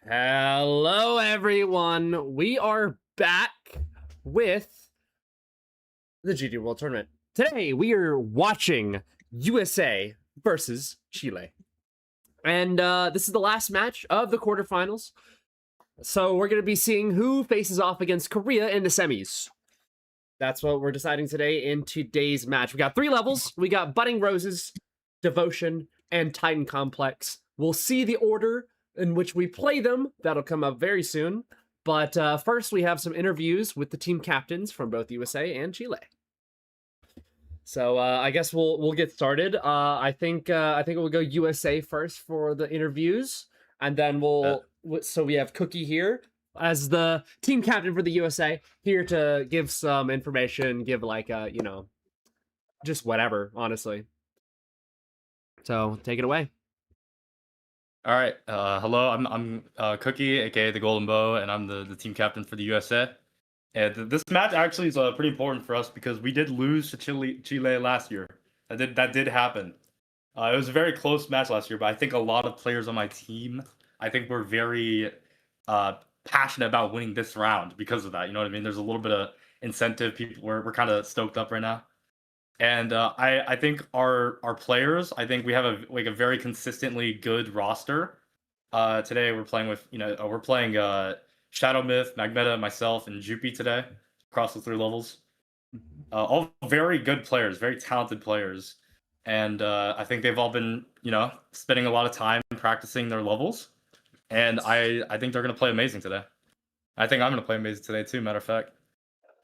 Hello, everyone. We are back with the GD World Tournament. Today, we are watching USA versus Chile. And this is the last match of the quarterfinals. So we're going to be seeing who faces off against Korea in the semis. That's what we're deciding today in today's match. We got 3 levels. We got Budding Roses, Devotion, and Titan Complex. We'll see the order in which we play them. That'll come up very soon. But first, we have some interviews with the team captains from both USA and Chile. So I guess we'll get started. I think we'll go USA first for the interviews, and then so we have Cookie here. as the team captain for the USA, here to give some information, give like just whatever, honestly. So take it away. All right. Hello. I'm Cookie, aka the Golden Bow, and I'm the team captain for the USA. And this match actually is pretty important for us because we did lose to Chile last year. That did happen. It was a very close match last year, but I think a lot of players on my team, I think we're very passionate about winning this round because of that. You know what I mean? There's a little bit of incentive. People we're kind of stoked up right now. And I think our players, I think we have a very consistently good roster. Today we're playing with we're playing Shadow Myth, Magmeta, myself, and Jupi today across the 3 levels. All very good players, very talented players, and I think they've all been spending a lot of time practicing their levels, and I think they're gonna play amazing today. I think I'm gonna play amazing today too. Matter of fact,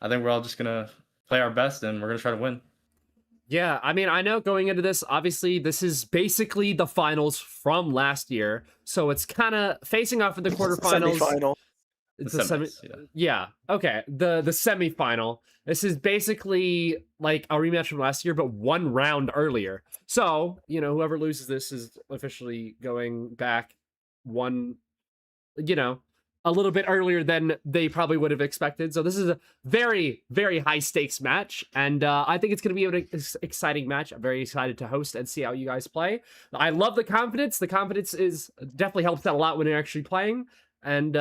I think we're all just gonna play our best and we're gonna try to win. Yeah, I mean, I know going into this, obviously, this is basically the finals from last year, so it's kind of facing off in the quarterfinals. Semi-final. It's a semi. Yeah. Okay. The semifinal. This is basically like a rematch from last year, but 1 round earlier. So whoever loses this is officially going back one. A little bit earlier than they probably would have expected. So this is a very, very high stakes match. And I think it's going to be an exciting match. I'm very excited to host and see how you guys play. I love the confidence. The confidence is definitely helps out a lot when you're actually playing. And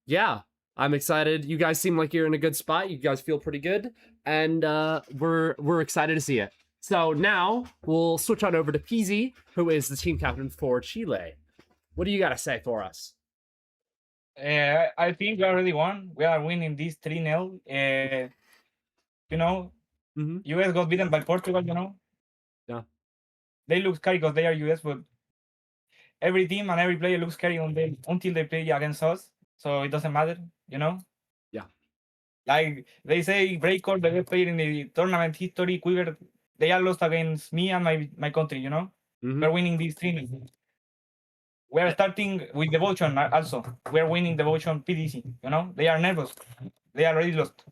yeah, I'm excited. You guys seem like you're in a good spot. You guys feel pretty good. And we're excited to see it. So now we'll switch on over to PZ, who is the team captain for Chile. What do you got to say for us? I think we already won. We are winning this 3-0. US got beaten by Portugal, Yeah. They look scary because they are US, but every team and every player looks scary until they play against us. So it doesn't matter, Yeah. Like they say, Breakcore, the best player in the tournament history, Quiver, they are lost against me and my country, We're winning this 3-0. We're starting with Devotion also. We're winning Devotion PDC, They are nervous. They are already lost.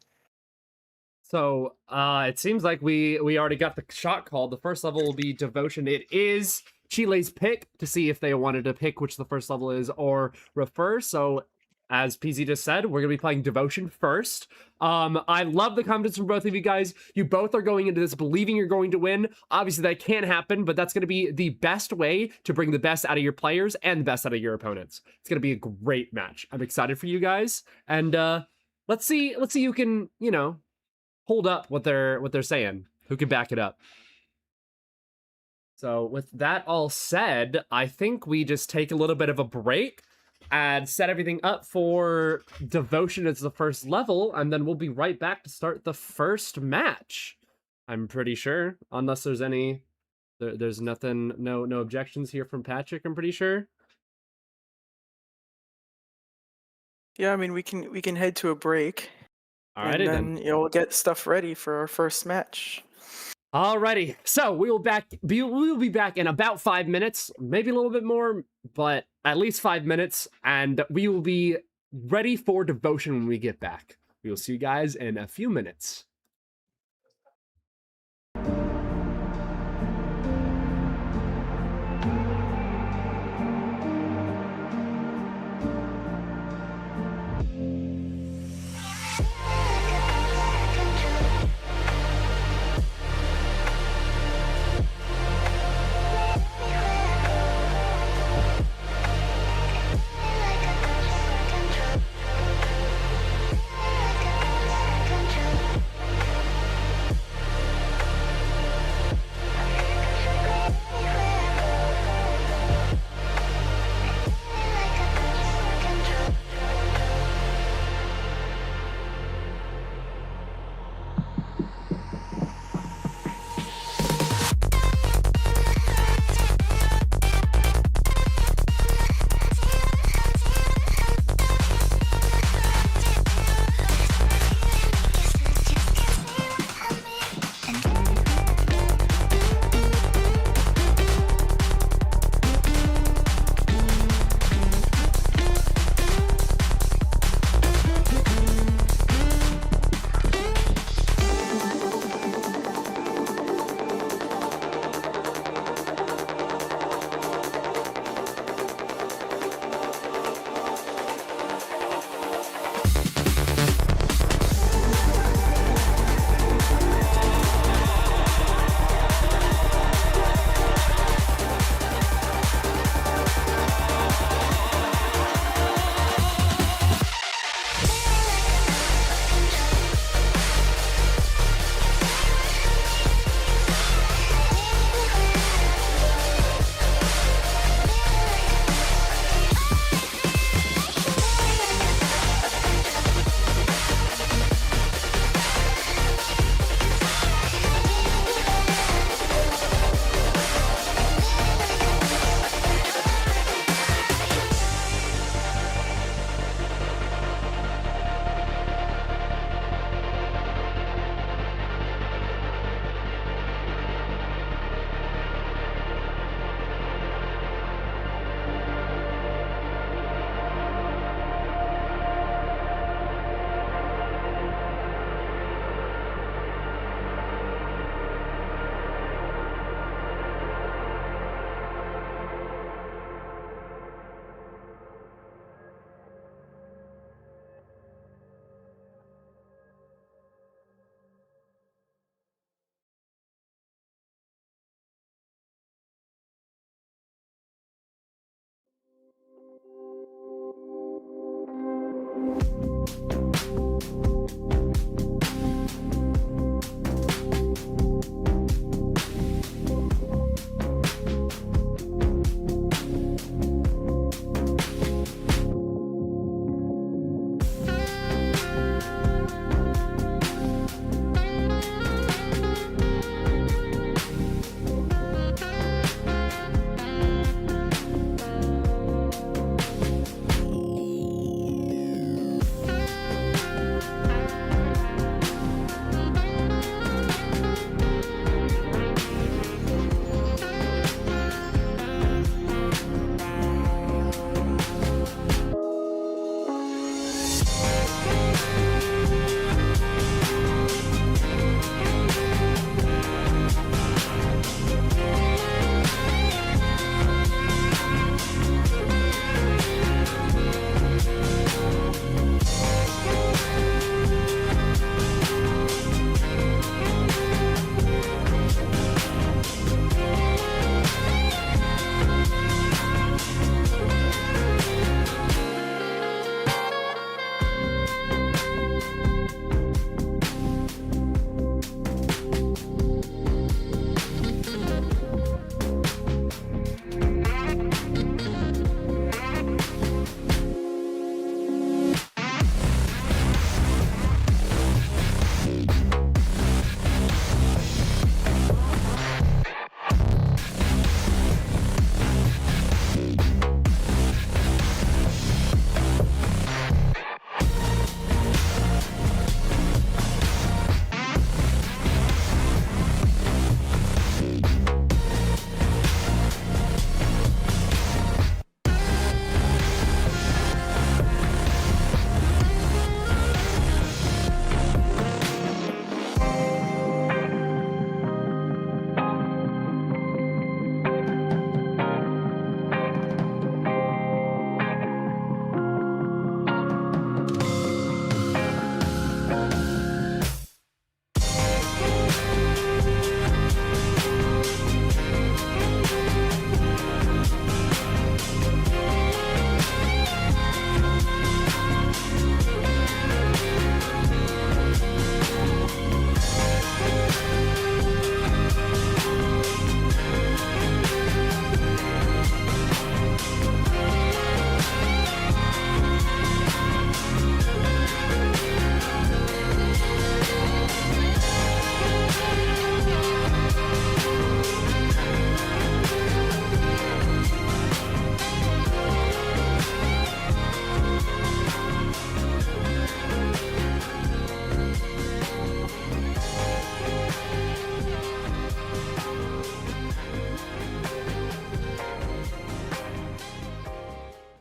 So it seems like we already got the shot called. The first level will be Devotion. It is Chile's pick to see if they wanted to pick which the first level is or refer. So as PZ just said, we're going to be playing Devotion first. I love the confidence from both of you guys. You both are going into this believing you're going to win. Obviously, that can't happen, but that's going to be the best way to bring the best out of your players and the best out of your opponents. It's going to be a great match. I'm excited for you guys. And let's see who can, hold up what they're saying. Who can back it up. So with that all said, I think we just take a little bit of a break and set everything up for Devotion as the first level, and then we'll be right back to start the first match. I'm pretty sure, unless there's there's nothing, no objections here from Patrick, I'm pretty sure. Yeah, I mean we can head to a break. Alrighty then. We'll get stuff ready for our first match. Alrighty, so we will be back in about 5 minutes, maybe a little bit more, but at least 5 minutes, and we will be ready for Devotion when we get back. We will see you guys in a few minutes.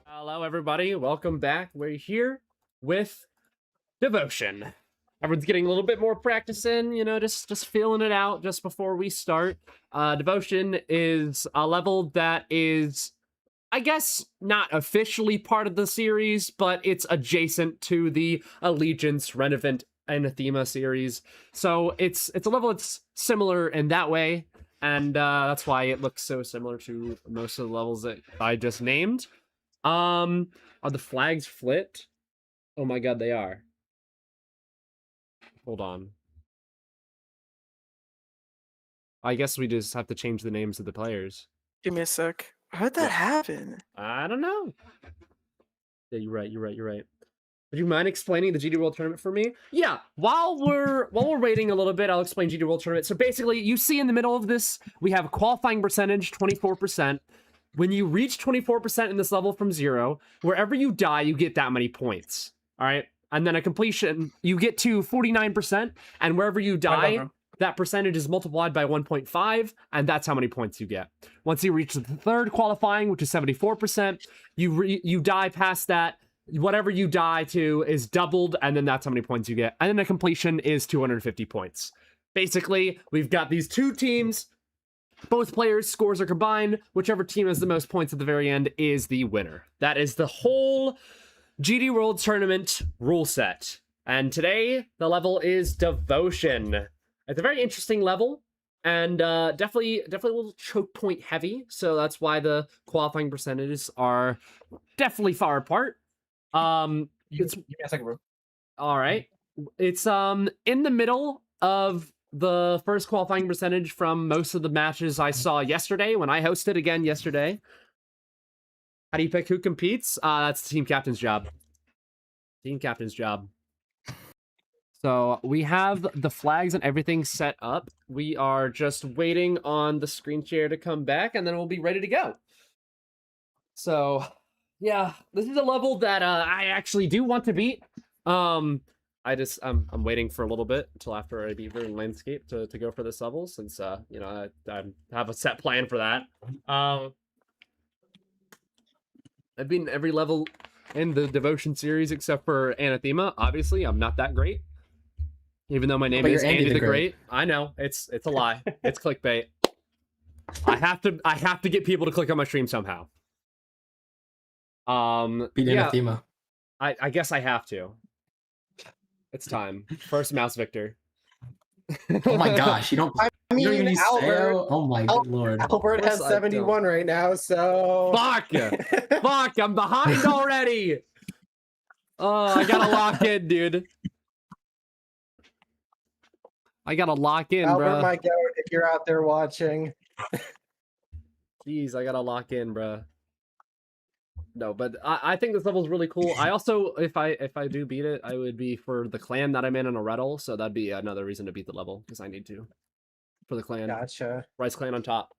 Hello, everybody. Welcome back. We're here with Devotion. Everyone's getting a little bit more practice in, you know, just feeling it out just before we start. Devotion is a level that is, I guess, not officially part of the series, but it's adjacent to the Allegiance, Renovant, and Anathema series. So it's a level that's similar in that way, and that's why it looks so similar to most of the levels that I just named. Are the flags flipped? Oh my god, they are. Hold on. I guess we just have to change the names of the players. Give me a sec. How'd that happen? I don't know. Yeah, you're right. Would you mind explaining the GD World Tournament for me? Yeah, while we're waiting a little bit, I'll explain GD World Tournament. So basically, you see in the middle of this, we have a qualifying percentage, 24%. When you reach 24% in this level from 0, wherever you die, you get that many points. All right? And then a completion, you get to 49%, and wherever you die, that percentage is multiplied by 1.5, and that's how many points you get. Once you reach the third qualifying, which is 74%, you die past that, whatever you die to is doubled, and then that's how many points you get. And then a completion is 250 points. Basically, we've got these two teams. Both players' scores are combined. Whichever team has the most points at the very end is the winner. That is the whole GD World Tournament rule set. And today, the level is Devotion. It's a very interesting level, and definitely a little choke point heavy. So that's why the qualifying percentages are definitely far apart. It's Give me a second, bro. all right. It's in the middle of the first qualifying percentage from most of the matches I saw yesterday when I hosted again yesterday. How do you pick who competes? That's the team captain's job. Team captain's job. So we have the flags and everything set up. We are just waiting on the screen share to come back, and then we'll be ready to go. So, yeah, this is a level that I actually do want to beat. I'm waiting for a little bit until after I beat Verdant Landscape to go for this level, since you know, I have a set plan for that. I've beaten every level in the Devotion series except for Anathema. Obviously, I'm not that great. Even though my name is Andy the Great. I know, it's a lie. It's clickbait. I have to get people to click on my stream somehow. Beat Anathema. I guess I have to. It's time. First mouse victor. Oh my gosh, you don't. I You don't even mean, use Albert. Sayo? Oh my good lord. Albert has Of course I 71 right now, so. Fuck! Fuck! I'm behind already. Oh, I gotta lock in, dude. I gotta lock in, Albert bro. might go if you're out there watching. Jeez, I gotta lock in, bro. No, but I think this level is really cool. I also, if I do beat it, I would be for the clan that I'm in a Reddle, so that'd be another reason to beat the level, because I need to. For the clan. Gotcha. Rice clan on top.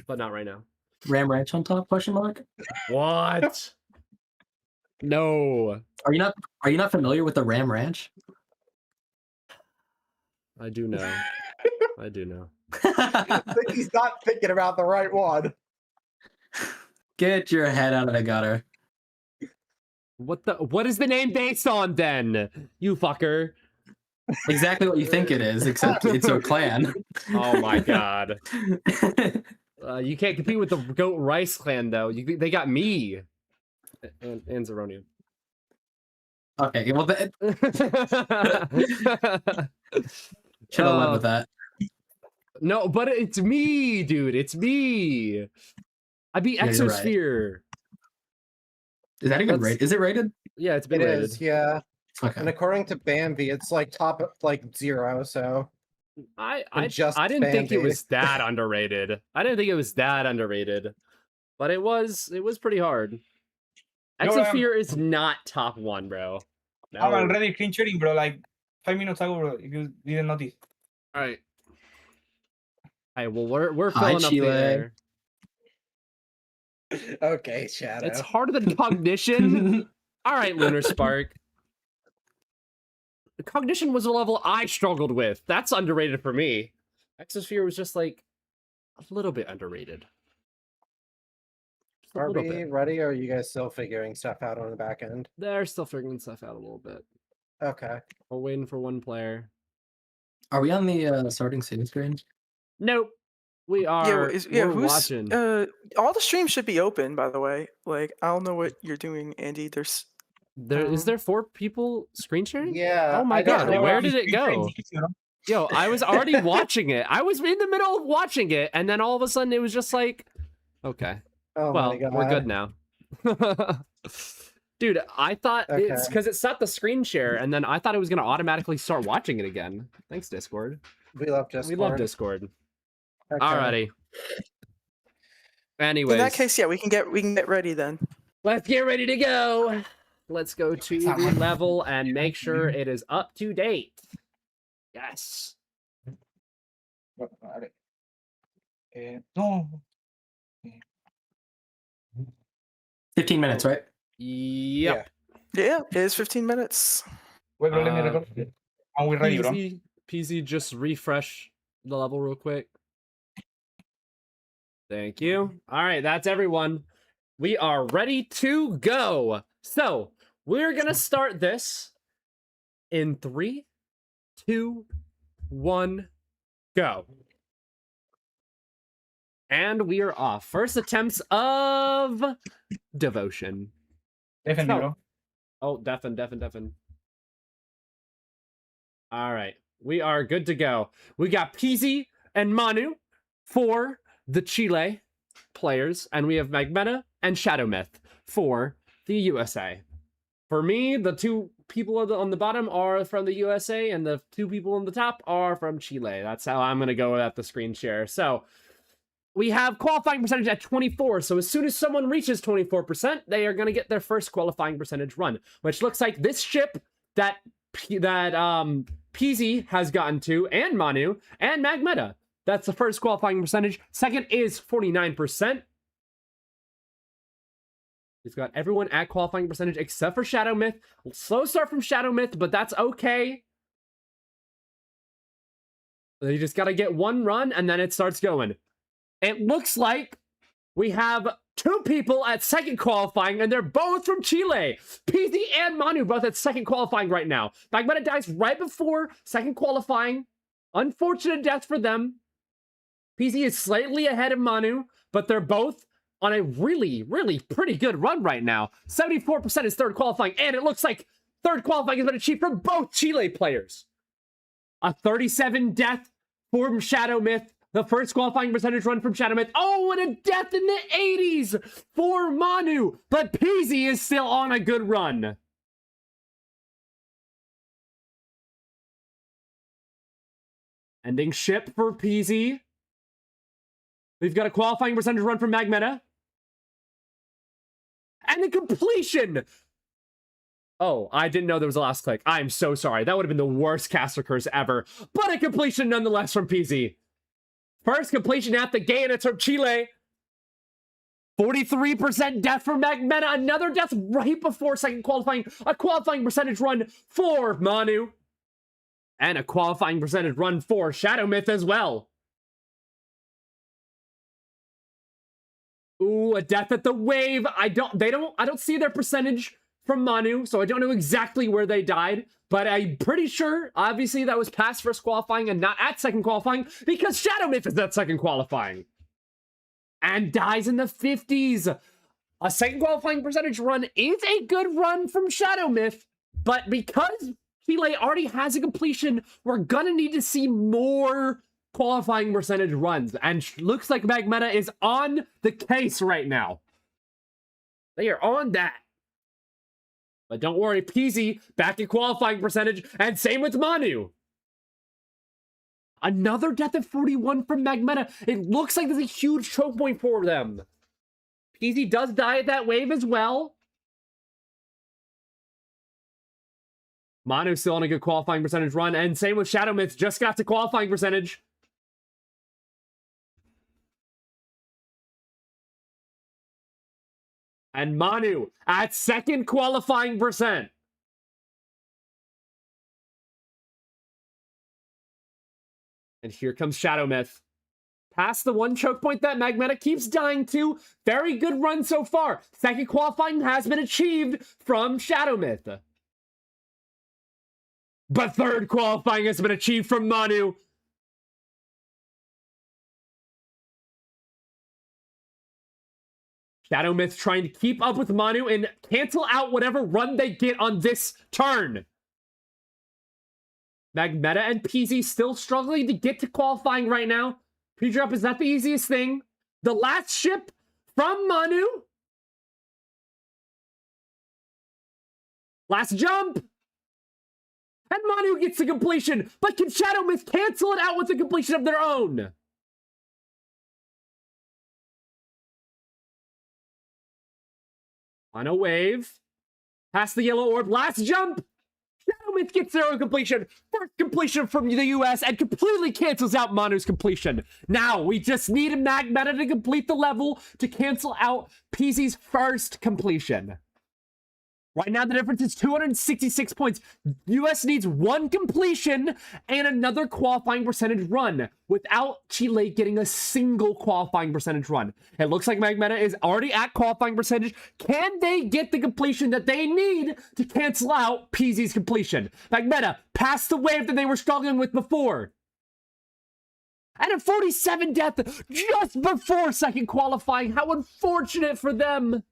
But not right now. Ram Ranch on top? Question mark. What? No. Are you not familiar with the Ram Ranch? I do know. I do know. I think he's not thinking about the right one. Get your head out of the gutter. What is the name based on then? You fucker. Exactly what you think it is, except it's a clan. Oh my god. You can't compete with the Goat Rice clan though. They got me. And Zeronium. Okay, well should have led with that. No, but it's me, dude. It's me. I beat Yeah, you're right. Exosphere. Is that even rated? Is it rated? Yeah, it's been It rated. is, yeah. Okay. And according to Bambi, it's like top 0, so. I just didn't think it Bambi. was that underrated. I didn't think it was that underrated. But it was pretty hard. No, Exosphere is not top 1, bro. No. I'm already screen sharing, bro. Like 5 minutes ago, bro. If you didn't notice. All right. All right. Well, we're Hi, filling up the Chile. air. Okay, Shadow. It's harder than Cognition. All right, Lunar Spark. Cognition was a level I struggled with. That's underrated for me. Exosphere was just like a little bit underrated. Just a Are little we bit. ready, or are you guys still figuring stuff out on the back end? They're still figuring stuff out a little bit. Okay. We're waiting for one player. Are we on the starting save screen? Nope. We are. We're who's watching. all the streams should be open, by the way. Like, I don't know what you're doing, Andy. There's Is there 4 people screen sharing? Yeah. Oh my I don't god, know. where did it go? Yo, I was already watching it. I was in the middle of watching it, and then all of a sudden it was just like, okay, Oh well, my god. we're good now. Dude, I thought it's Okay. because it set the screen share, and then I thought it was gonna automatically start watching it again. Thanks, Discord. We love Discord. We love Discord. Okay. Alrighty. Anyways, in that case, yeah, we can get ready then. let's get ready to go. Let's go to the level and make sure it is up to date. Yes. No. 15 minutes, right? Yep. Yeah, it is 15 minutes. Wait, bro, let me record. And we're ready, bro. PZ, just refresh the level real quick. Thank you. All right, that's everyone. We are ready to go. So we're gonna start this in 3, 2, 1, go. And we are off. First attempts of Devotion. Definitely, bro. Oh, deafen. All right. We are good to go. We got Peasy and Manu for the Chile players, and we have Magmeta and Shadow Myth for the USA. For me, the two people on the bottom are from the USA, and the two people on the top are from Chile. That's how I'm going to go at the screen share. So we have qualifying percentage at 24. So as soon as someone reaches 24%, they are going to get their first qualifying percentage run, which looks like this ship that PZ has gotten to, and Manu, and Magmeta. That's the first qualifying percentage. Second is 49%. He's got everyone at qualifying percentage except for Shadow Myth. Slow start from Shadow Myth, but that's okay. You just got to get one run, and then it starts going. It looks like we have two people at second qualifying, and they're both from Chile. PZ and Manu both at second qualifying right now. Magmeta dies right before second qualifying. Unfortunate death for them. PZ is slightly ahead of Manu, but they're both on a really, really pretty good run right now. 74% is third qualifying, and it looks like third qualifying has been achieved for both Chile players. A 37 death from Shadow Myth. The first qualifying percentage run from Shadow Myth. Oh, and a death in the 80s for Manu. But PZ is still on a good run. Ending ship for PZ. We've got a qualifying percentage run from Magmeta. And a completion. Oh, I didn't know there was a last click. I'm so sorry. That would have been the worst caster curse ever. But a completion nonetheless from PZ. First completion at the gate, and it's from Chile. 43% death for Magmeta. Another death right before second qualifying. A qualifying percentage run for Manu. And a qualifying percentage run for Shadow Myth as well. Ooh, a death at the wave. I don't see their percentage from Manu, so I don't know exactly where they died, but I'm pretty sure, obviously, that was past first qualifying and not at second qualifying, because Shadow Myth is at second qualifying. And dies in the 50s. A second qualifying percentage run is a good run from Shadow Myth, but because Chile already has a completion, we're gonna need to see more qualifying percentage runs, and looks like Magmeta is on the case right now. They are on that. But don't worry, PZ back in qualifying percentage, and same with Manu. Another death at 41 from Magmeta. It looks like there's a huge choke point for them. PZ does die at that wave as well. Manu's still on a good qualifying percentage run, and same with Shadow Myth, just got to qualifying percentage. And Manu at second qualifying percent. And here comes Shadow Myth. Past the one choke point that Magmeta keeps dying to. Very good run so far. Second qualifying has been achieved from Shadow Myth. But third qualifying has been achieved from Manu. Shadow Myth trying to keep up with Manu and cancel out whatever run they get on this turn. Magmeta and PZ still struggling to get to qualifying right now. Pre-drop is not the easiest thing. The last ship from Manu. Last jump. And Manu gets the completion. But can Shadow Myth cancel it out with the completion of their own? On a wave. Past the yellow orb. Last jump. Shadow Myth gets their own completion. First completion from the US and completely cancels out Manu's completion. Now, we just need a Magmeta to complete the level to cancel out PZ's first completion. Right now, the difference is 266 points. US needs one completion and another qualifying percentage run without Chile getting a single qualifying percentage run. It looks like Magmeta is already at qualifying percentage. Can they get the completion that they need to cancel out PZ's completion? Magmeta passed the wave that they were struggling with before. And a 47 death just before second qualifying. How unfortunate for them.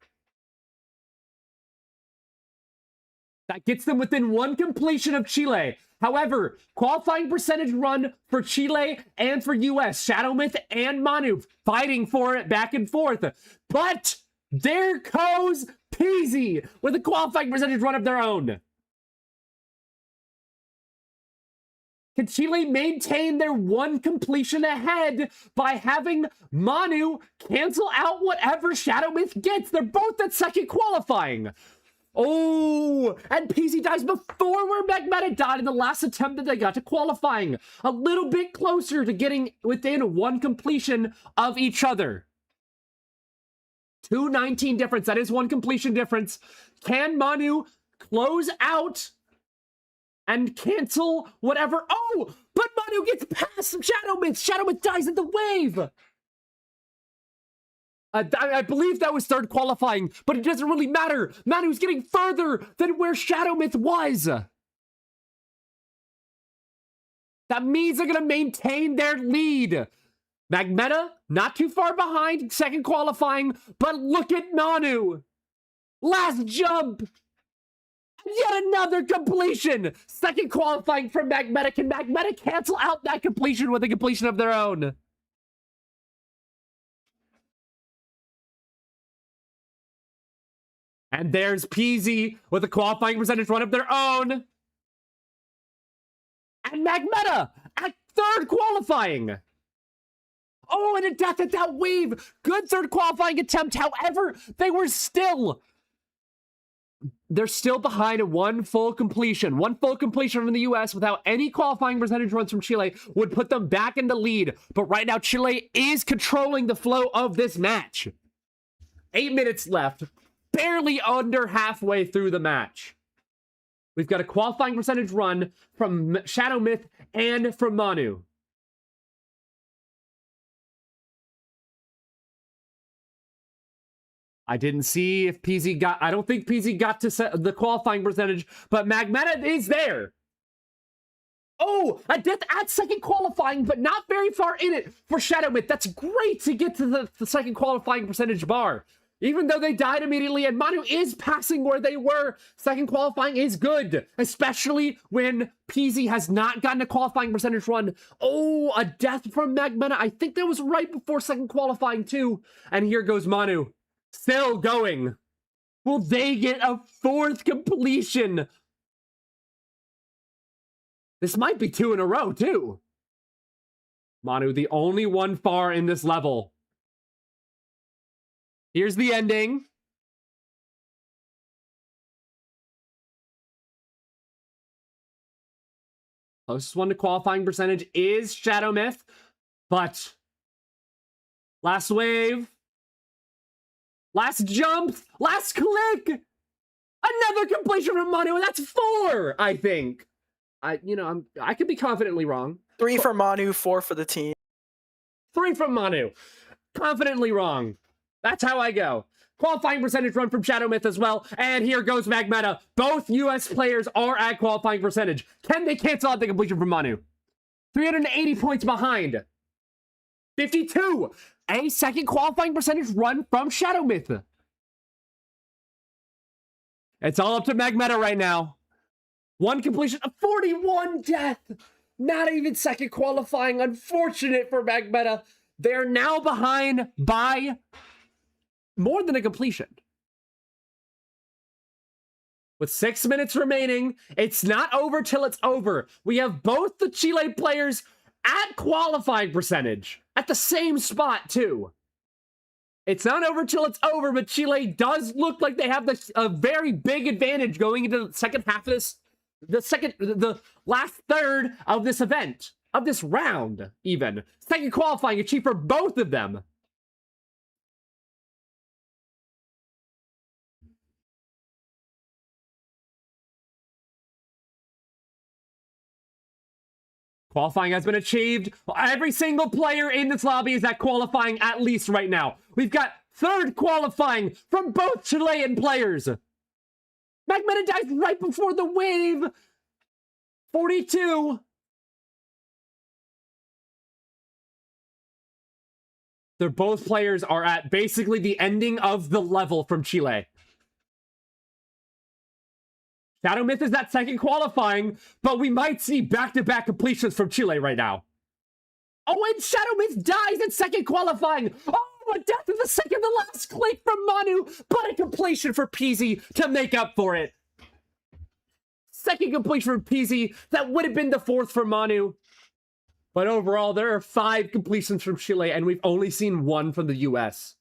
That gets them within one completion of Chile. However, qualifying percentage run for Chile and for US. Shadow Myth and Manu fighting for it back and forth. But there goes Peasy with a qualifying percentage run of their own. Can Chile maintain their one completion ahead by having Manu cancel out whatever Shadow Myth gets? They're both at second qualifying. Oh, and Peasy dies before where Magmeta died in the last attempt that they got to qualifying. A little bit closer to getting within one completion of each other. 219 difference. That is one completion difference. Can Manu close out and cancel whatever? Oh, but Manu gets past Shadow Myth. Shadow Myth dies in the wave. I believe that was third qualifying, but it doesn't really matter. Manu's getting further than where Shadow Myth was. That means they're going to maintain their lead. Magmeta, not too far behind, second qualifying, but look at Manu. Last jump. Yet another completion. Second qualifying from Magmeta. Can Magmeta cancel out that completion with a completion of their own? And there's Peasy with a qualifying percentage run of their own. And Magmeta at third qualifying. Oh, and a death at that wave. Good third qualifying attempt. However, they're still behind one full completion. One full completion from the US without any qualifying percentage runs from Chile would put them back in the lead. But right now, Chile is controlling the flow of this match. 8 minutes left. Barely under halfway through the match. We've got a qualifying percentage run from Shadow Myth and from Manu. I didn't see if Peasy got... I don't think Peasy got to set the qualifying percentage, but Magmeta is there. Oh, a death at second qualifying, but not very far in it for Shadow Myth. That's great to get to the second qualifying percentage bar. Even though they died immediately, and Manu is passing where they were, second qualifying is good, especially when Peasy has not gotten a qualifying percentage run. Oh, a death from Magmeta. I think that was right before second qualifying too. And here goes Manu, still going. Will they get a fourth completion? This might be 2 in a row too. Manu, the only one far in this level. Here's the ending. Closest one to qualifying percentage is Shadow Myth, but last wave, last jump, last click, another completion from Manu, and that's 4, I think. I could be confidently wrong. 3 for Manu, 4 for the team. 3 from Manu. Confidently wrong. That's how I go. Qualifying percentage run from Shadow Myth as well. And here goes Magmeta. Both US players are at qualifying percentage. Can they cancel out the completion from Manu? 380 points behind. 52. A second qualifying percentage run from Shadow Myth. It's all up to Magmeta right now. One completion, a 41 death. Not even second qualifying. Unfortunate for Magmeta. They're now behind by more than a completion. With 6 minutes remaining, it's not over till it's over. We have both the Chile players at qualifying percentage at the same spot too. It's not over till it's over, but Chile does look like they have a very big advantage going into the second half of this, the last third of this event, of this round even. Second qualifying achieved for both of them. Qualifying has been achieved. Every single player in this lobby is at qualifying at least right now. We've got third qualifying from both Chilean players. Magmeta dies right before the wave. 42. They're both players are at basically the ending of the level from Chile. Shadow Myth is that second qualifying, but we might see back-to-back completions from Chile right now. Oh, and Shadow Myth dies at second qualifying. Oh, a death in the second to last click from Manu, but a completion for Peasy to make up for it. Second completion for Peasy. That would have been the fourth for Manu. But overall, there are 5 completions from Chile, and we've only seen 1 from the US.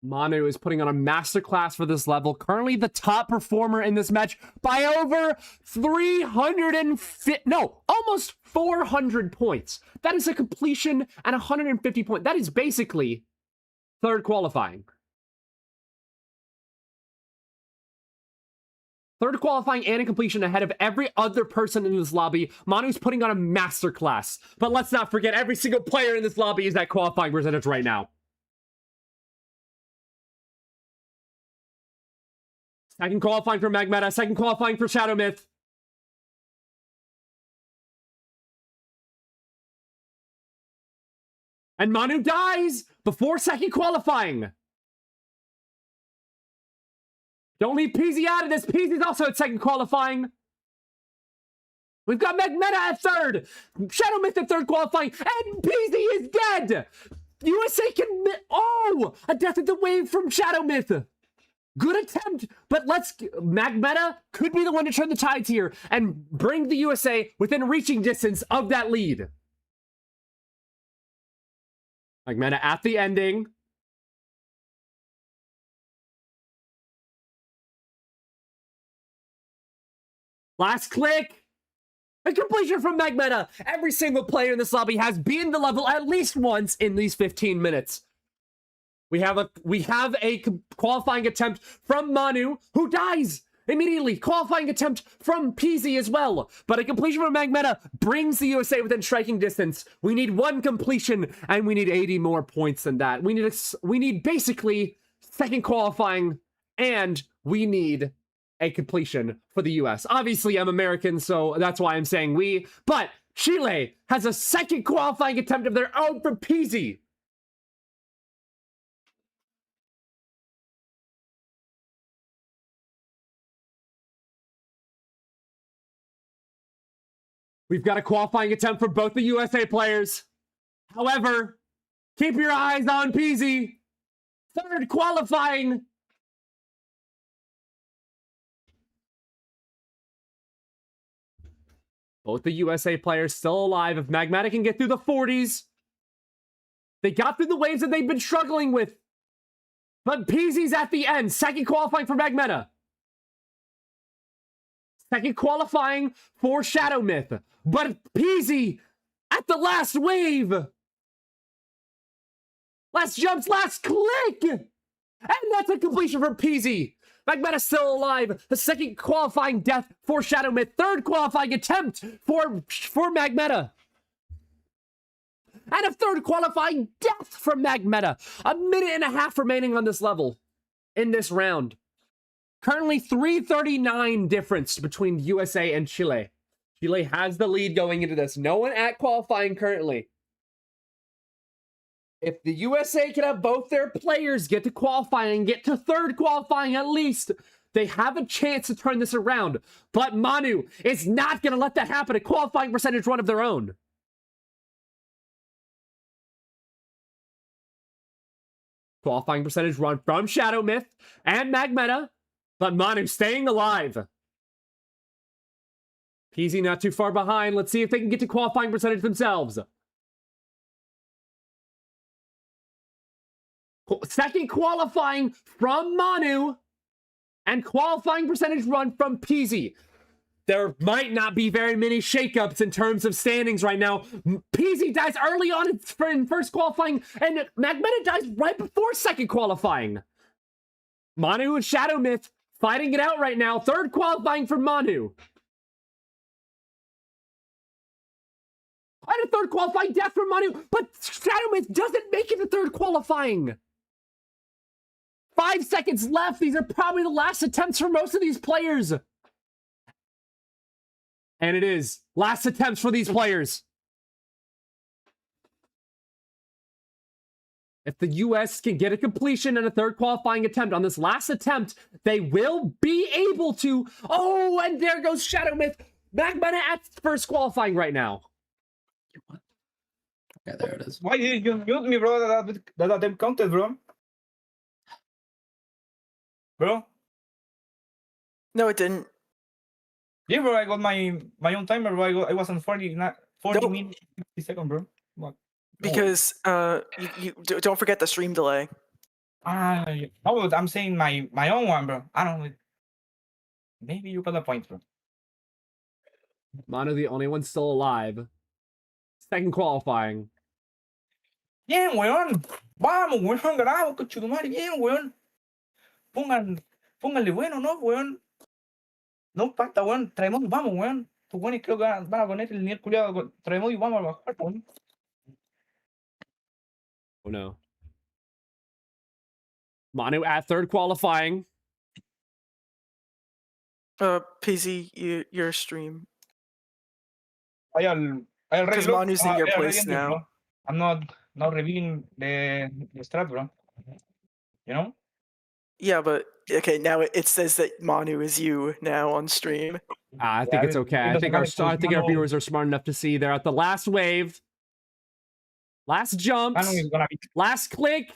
Manu is putting on a masterclass for this level. Currently the top performer in this match by over 350, no, almost 400 points. That is a completion and 150 points. That is basically third qualifying. Third qualifying and a completion ahead of every other person in this lobby. Manu's putting on a masterclass. But let's not forget, every single player in this lobby is at qualifying percentage right now. Second qualifying for Magmeta. Second qualifying for Shadow Myth. And Manu dies before second qualifying. Don't leave Peasy out of this. Peasy's also at second qualifying. We've got Magmeta at third. Shadow Myth at third qualifying. And Peasy is dead. USA can... Oh! A death at the wave from Shadow Myth. Good attempt, but Magmeta could be the one to turn the tides here and bring the USA within reaching distance of that lead. Magmeta at the ending. Last click. A completion from Magmeta. Every single player in this lobby has been the level at least once in these 15 minutes. We have a qualifying attempt from Manu, who dies immediately. Qualifying attempt from Peasy as well. But a completion from Magmeta brings the USA within striking distance. We need 1 completion, and we need 80 more points than that. We need basically second qualifying, and we need a completion for the US. Obviously, I'm American, so that's why I'm saying we. But Chile has a second qualifying attempt of their own from Peasy. We've got a qualifying attempt for both the USA players. However, keep your eyes on Peasy. Third qualifying. Both the USA players still alive. If Magmeta can get through the 40s. They got through the waves that they've been struggling with. But Peasy's at the end. Second qualifying for Magmeta. Second qualifying for Shadow Myth. But Peasy at the last wave. Last jumps, last click. And that's a completion for Peasy. Magmeta still alive. The second qualifying death for Shadow Myth. Third qualifying attempt for Magmeta. And a third qualifying death from Magmeta. A minute and a half remaining on this level in this round. Currently 339 difference between USA and Chile. Chile has the lead going into this. No one at qualifying currently. If the USA can have both their players get to qualifying and get to third qualifying at least, they have a chance to turn this around. But Manu is not going to let that happen. A qualifying percentage run of their own. Qualifying percentage run from Shadow Myth and Magmeta. But Manu staying alive. Peasy not too far behind. Let's see if they can get to qualifying percentage themselves. Second qualifying from Manu. And qualifying percentage run from Peasy. There might not be very many shakeups in terms of standings right now. Peasy dies early on in first qualifying. And Magmeta dies right before second qualifying. Manu and Shadow Myth fighting it out right now. Third qualifying for Manu. And a third qualifying death for Manu. But Shadow Myth doesn't make it to third qualifying. 5 seconds left. These are probably the last attempts for most of these players. And it is. Last attempts for these players. If the US can get a completion and a third qualifying attempt on this last attempt, they will be able to. Oh, and there goes Shadow Myth. Magmeta at first qualifying right now. Yeah, there it is. Why did you mute me, bro? That attempt counted, bro. Bro? No, it didn't. Yeah, bro, I got my own timer, bro. I was on 40 Nope. minutes, 50 seconds, bro. What? Because don't forget the stream delay. Oh, I'm saying my own one, bro. I don't know. Maybe you got a point, bro. Manu, the only one still alive. Second qualifying. Bien, weón. Vamos, weón. Ganamos, conchetumare. Bien, weón. Pónganle bueno, ¿no, weón? No falta, weón. Traemos y vamos, weón. Tus weones creo que van a poner el nivel culiado. Traemos y vamos a bajar, weón. Oh no. Manu at third qualifying. PZ, your stream. I already Because looked. Manu's in your I already place ended, now. bro. I'm not revealing the strat, bro. You know? Yeah, but okay, now it says that Manu is you now on stream. I think it's okay. I think our viewers are smart enough to see they're at the last wave. Last jumps. Manu is gonna be. Last click.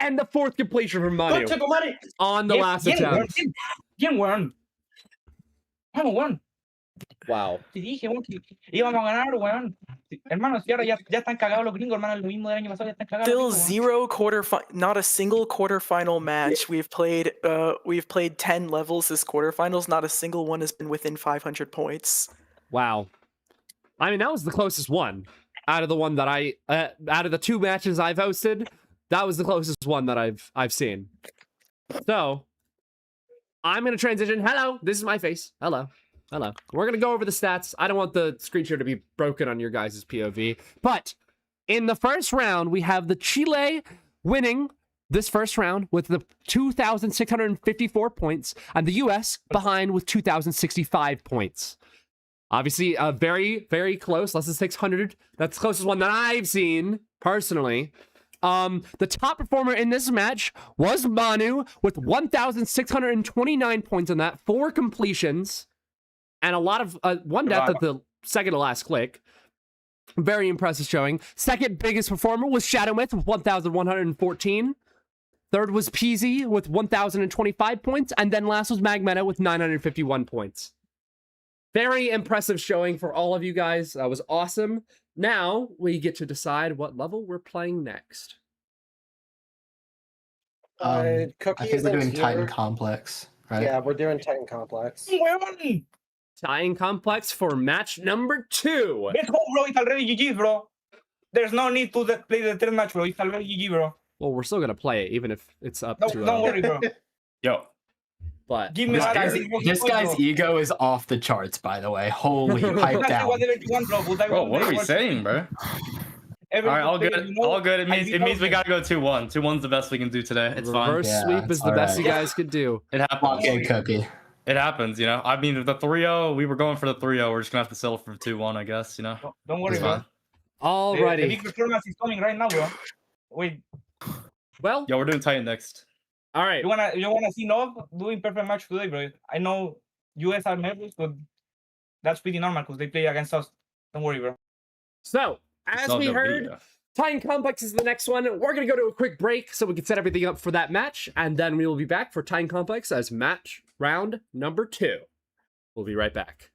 And the fourth completion from Manu. Conchetumare. On the last attempt. Bien, weón. Vamos, weón. Wow. Te dije, weón, que íbamos a ganar, weón. Hermano, si ahora ya están cagados los gringos, hermano, lo mismo del año pasado, ya están cagados. Still los gringos, zero not a single quarterfinal match. We've played 10 levels this quarterfinals. Not a single one has been within 500 points. Wow. I mean, that was the closest one out of the one that out of the two matches I've hosted. That was the closest one that I've seen. So, I'm gonna transition. Hello, this is my face. Hello. We're gonna go over the stats. I don't want the screen share to be broken on your guys' POV. But in the first round, we have the Chile winning this first round with the 2,654 points, and the US behind with 2,065 points. Obviously, very, very close, less than 600. That's the closest one that I've seen, personally. The top performer in this match was Manu with 1,629 points on that, 4 completions, and a lot of one death at the second to last click. Very impressive showing. Second biggest performer was Shadow Myth with 1,114. Third was PZ with 1,025 points, and then last was Magmeta with 951 points. Very impressive showing for all of you guys. That was awesome. Now we get to decide what level we're playing next. Cookie I think we're doing Titan Complex, right? Yeah, we're doing Titan Complex. weón. Titan Complex for match number 2. Let's go, bro. It's already GG, bro. There's no need to play the third match, bro. It's already GG, bro. Well, we're still gonna play it, even if it's up to. Don't worry, bro. Yo, But Give me This guy's ego is off the charts, by the way. Holy pipe down. bro, what are we saying, bro? All right, all good. All good. It means we gotta go 2-1. 2-1's the best we can do today. It's fine. reverse Yeah, sweep is it's the best you alright. guys could do. It happens. Okay, Cookie. It happens, you know. I mean, the 3-0, we were going for the 3-0. We're just gonna have to settle for 2-1, I guess, you know. Don't worry, It's bro. fine. The Alrighty. big performance is coming right now, bro. Wait, Well, Yo, we're doing Titan next. all right. you wanna see Nov doing perfect match today, bro? I know US are nervous, but that's pretty normal because they play against us. Don't worry, bro. So, It's as not we no heard, video. Titan Complex is the next one. We're going to go to a quick break so we can set everything up for that match, and then we will be back for Titan Complex as match round number 2. We'll be right back.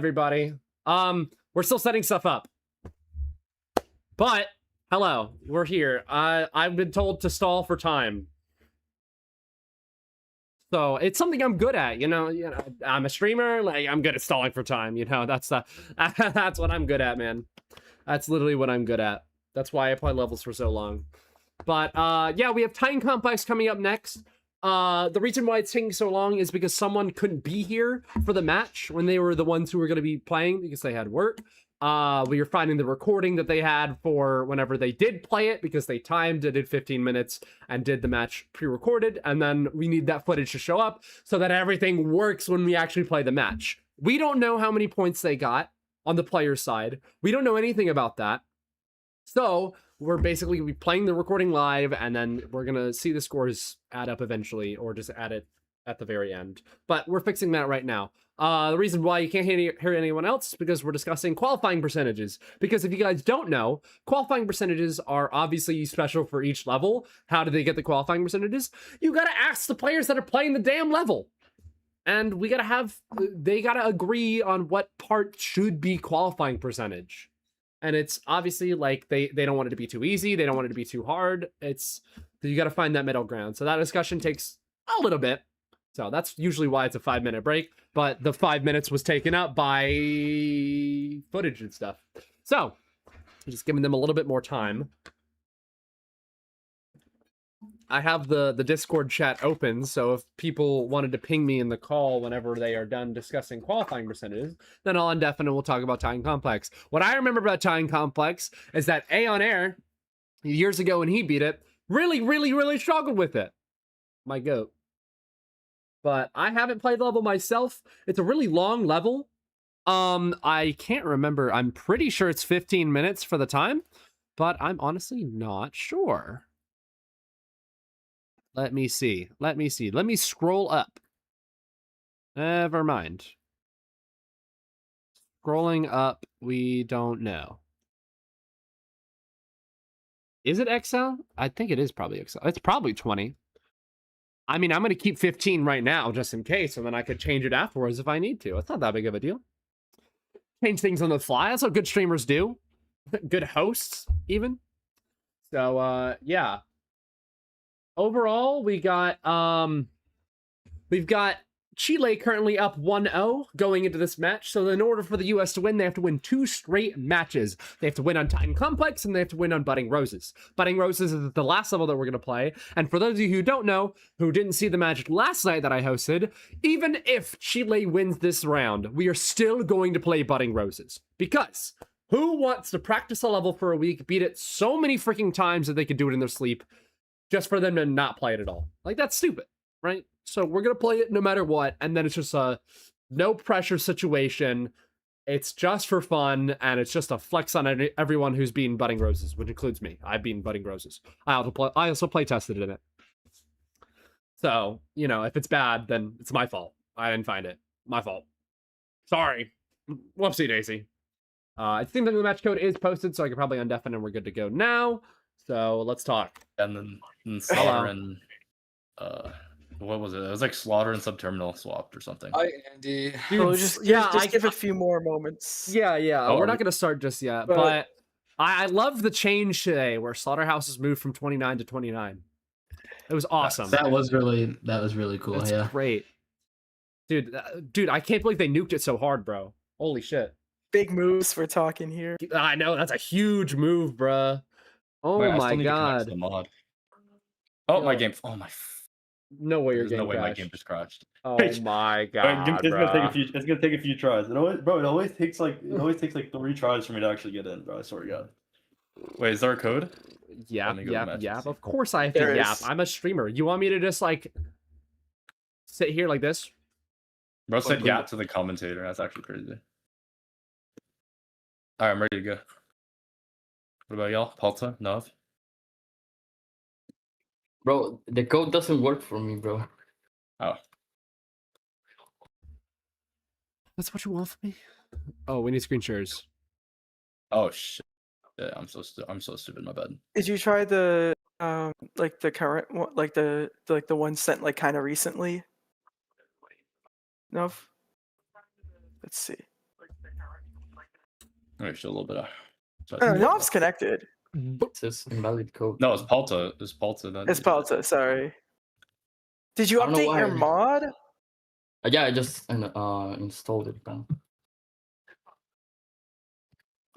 everybody. We're still setting stuff up. But hello, we're here. I've been told to stall for time. So it's something I'm good at, you know, I'm a streamer, like I'm good at stalling for time, you know, that's what I'm good at, man. That's literally what I'm good at. That's why I play levels for so long. But yeah, we have Titan Complex coming up next. The reason why it's taking so long is because someone couldn't be here for the match when they were the ones who were going to be playing because they had work. We were finding the recording that they had for whenever they did play it because they timed it at 15 minutes and did the match pre-recorded, and then we need that footage to show up so that everything works when we actually play the match. We don't know how many points they got on the player side. We don't know anything about that. So we're basically playing the recording live, and then we're gonna see the scores add up eventually, or just add it at the very end. But we're fixing that right now. The reason why you can't hear anyone else is because we're discussing qualifying percentages. Because if you guys don't know, qualifying percentages are obviously special for each level. How do they get the qualifying percentages? You gotta ask the players that are playing the damn level. And we gotta they gotta agree on what part should be qualifying percentage. And it's obviously like they don't want it to be too easy. They don't want it to be too hard. You got to find that middle ground. So that discussion takes a little bit. So that's usually why it's a 5-minute break. But the 5 minutes was taken up by footage and stuff. So just giving them a little bit more time. I have the Discord chat open, so if people wanted to ping me in the call whenever they are done discussing qualifying percentages, then I'll indefinite will talk about Titan Complex. What I remember about Titan Complex is that A on Air, years ago when he beat it, really struggled with it. My goat. But I haven't played the level myself. It's a really long level. I can't remember. I'm pretty sure it's 15 minutes for the time, but I'm honestly not sure. Let me see. Let me scroll up. Never mind. Scrolling up, we don't know. Is it XL? I think it is probably XL. It's probably 20. I mean, I'm going to keep 15 right now just in case, and then I could change it afterwards if I need to. It's not that big of a deal. Change things on the fly. That's what good streamers do. Good hosts, even. So, yeah. Overall, we've got Chile currently up 1-0 going into this match. So in order for the US to win, they have to win 2 straight matches. They have to win on Titan Complex, and they have to win on Budding Roses. Budding Roses is the last level that we're going to play. And for those of you who don't know, who didn't see the match last night that I hosted, even if Chile wins this round, we are still going to play Budding Roses. Because who wants to practice a level for a week, beat it so many freaking times that they could do it in their sleep, just for them to not play it at all? Like, that's stupid, right? So we're going to play it no matter what, and then it's just a no pressure situation. It's just for fun, and it's just a flex on everyone who's been Budding Roses, which includes me. I've been Budding Roses. I also play tested in it. So, you know, if it's bad, then it's my fault. I didn't find it. My fault. Sorry. Whoopsie daisy. It seems like the match code is posted, so I can probably undeafen and we're good to go now. So let's talk. And then Slaughter and what was it? It was like Slaughter and Subterminal swapped or something. Hi, Andy. Dude, just give a few more moments. Yeah. Oh, We're not going to start just yet, but I love the change today where Slaughterhouse has moved from 29 to 29. It was awesome. That was really cool. That's yeah, great. Dude, I can't believe they nuked it so hard, bro. Holy shit. Big moves we're talking here. I know, that's a huge move, bruh. Oh Wait, my god. the mod. Oh, my game. Oh my. No way your There's game no way crashed. my game just crashed. Oh my god, it's gonna take a bruh. few. It's gonna take a few tries. It always takes like 3 tries for me to actually get in, bro. I swear to God. Wait, is there a code? Yap. Let me go to matches. Of course I have to There yap. is. I'm a streamer. You want me to just like sit here like this? Bro said yeah to the commentator. That's actually crazy. All right, I'm ready to go. What about y'all? Palta? Nov? Bro, the code doesn't work for me, bro. Oh. That's what you want from me? Oh, we need screen shares. Oh shit. Yeah, I'm so stupid. My bad. Did you try the like the current one, like the one sent like kind of recently? No. Let's see. Actually, a little bit of. Nov's connected. It says invalid code. No, it's Palta. It's Palta. That It's Palta, sorry. Did you I don't know update your why. mod? Yeah, I just installed it, bro.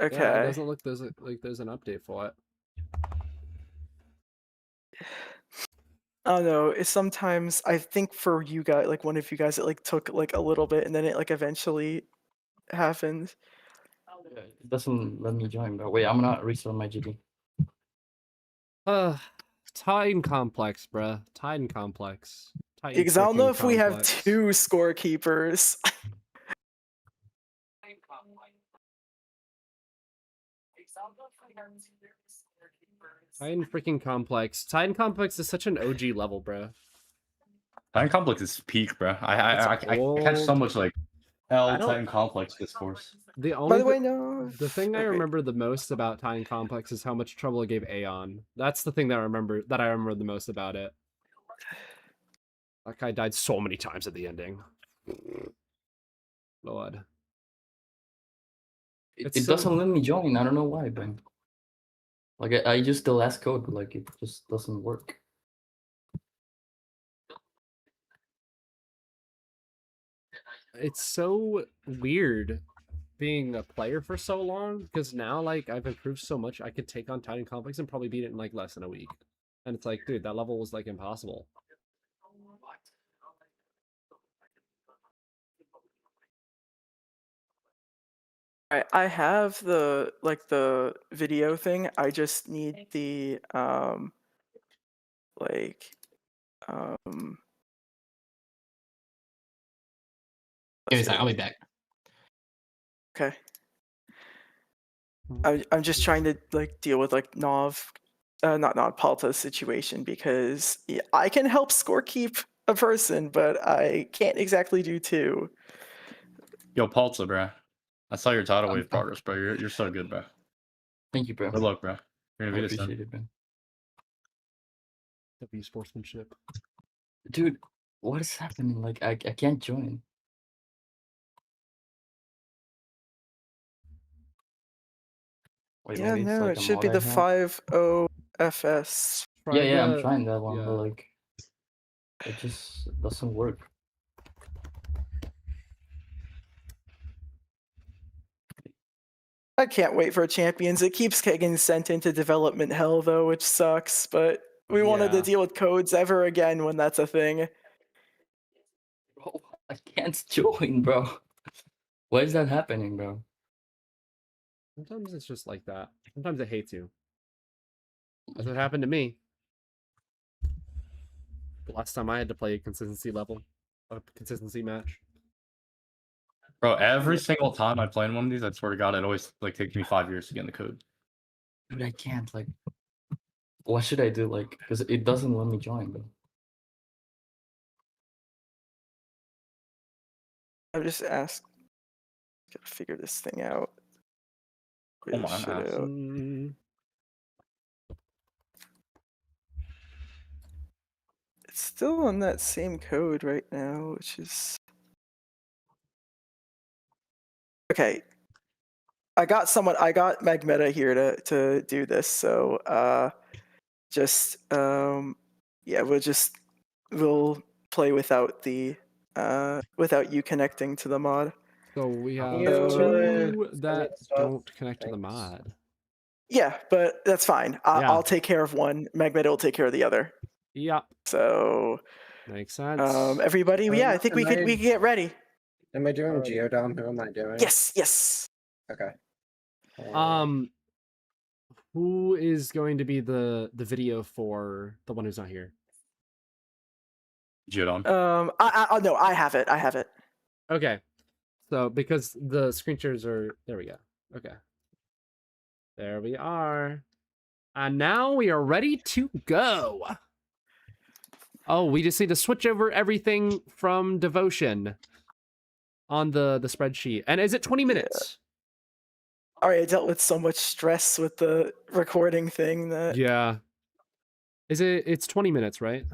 Okay. Yeah, it doesn't look like there's an update for it. I don't know. It's sometimes I think for you guys, like one of you guys, it like took like a little bit, and then it like eventually happened. Yeah, it doesn't let me join, bro. Wait, I'm gonna restart my GD. Titan Complex, bruh. Titan Complex. Titan Because I don't know freaking if we have complex. 2 scorekeepers. Titan freaking Complex. Titan Complex is such an OG level, bruh. Titan Complex is peak, bro. I catch so old. much like I don't- Titan Complex discourse. The By only the way, no. the thing I okay. remember the most about Titan Complex is how much trouble it gave Aeon. That's the thing that I remember the most about it. That guy died so many times at the ending. Lord. It It's so- doesn't let me join. I don't know why, bro. Like I used the last code, but like it just doesn't work. It's so weird being a player for so long because now like I've improved so much I could take on Titan Complex and probably beat it in like less than a week. And it's like, dude, that level was like impossible. I have the the video thing. I just need the like um Give me a let's second, I'll see. be back. Okay. I'm just trying to like deal with like not Palta's situation because yeah, I can help scorekeep a person, but I can't exactly do 2. Yo, Palta, bro. I saw your tidal wave progress, bro. You're so good, bro. Thank you, bro. Good luck, bro. You're I gonna beat us, appreciate it, man. W sportsmanship. Dude, what is happening? Like I can't join. Wait, Yeah, maybe it's no, like it a should be mod I the have? 50 FS. Yeah, I'm to- trying that one, but yeah. like it just doesn't work. I can't wait for Champions. It keeps getting sent into development hell though, which sucks, but we wanted to Yeah. deal with codes ever again when that's a thing. Bro, I can't join, bro. Why is that happening, bro? Sometimes it's just like that. Sometimes it hates you. That's what happened to me. The last time I had to play a consistency match. Bro, every single time I play in one of these, I swear to God, it always like takes me 5 years to get in the code. Dude, I can't. Like, what should I do? Like, because it doesn't let me join, bro. I'm just asked. Gotta figure this thing out. Oh my Should ass. have- It's still on that same code right now, which is okay. I got Magmeta here to do this, so just yeah, we'll play without the without you connecting to the mod. So we have You, 2 send that it stuff. don't connect to the Thanks. mod. Yeah, but that's fine. Yeah. I'll take care of one. Magmeta will take care of the other. Yep. So Makes sense. everybody, yeah, I think we could get ready. Am I doing Geodom? Who am I doing? Yes. Okay. Who is going to be the video for the one who's not here? Geodon. I no, I have it. Okay. So because the screen shares are there we go. Okay. There we are. And now we are ready to go. Oh, we just need to switch over everything from devotion on the spreadsheet. And is it 20 minutes? All right, I dealt with so much stress with the recording thing that Yeah. It's 20 minutes, right?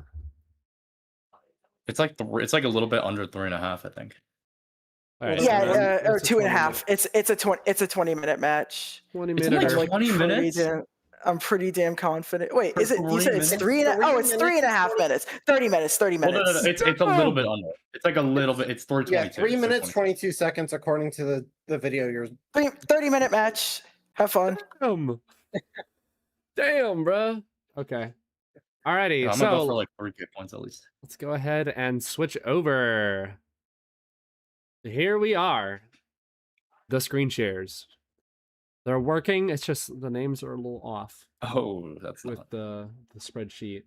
It's like a little bit under 3.5, I think. All right, Yeah, so then or it's a 2.5. It's a 20-minute match. 20 It's minute. only I'm 20 pretty minutes? I'm pretty damn confident. Wait, For is it? You said 40 it's minutes? 3 and Three it's minutes 3.5 and minutes. 30 minutes. 30 Well, minutes. no, it's a little bit under. It's like a little bit. It's 3:22. Yeah, 3 so minutes 20. 22 seconds according to the video you're 30-minute match. Have fun. Damn, bro. Okay. Alrighty, Yeah, I'm gonna go for so like 3K points at least. let's go ahead and switch over. Here we are. The screen shares. They're working. It's just the names are a little off Oh, that's with not. the spreadsheet.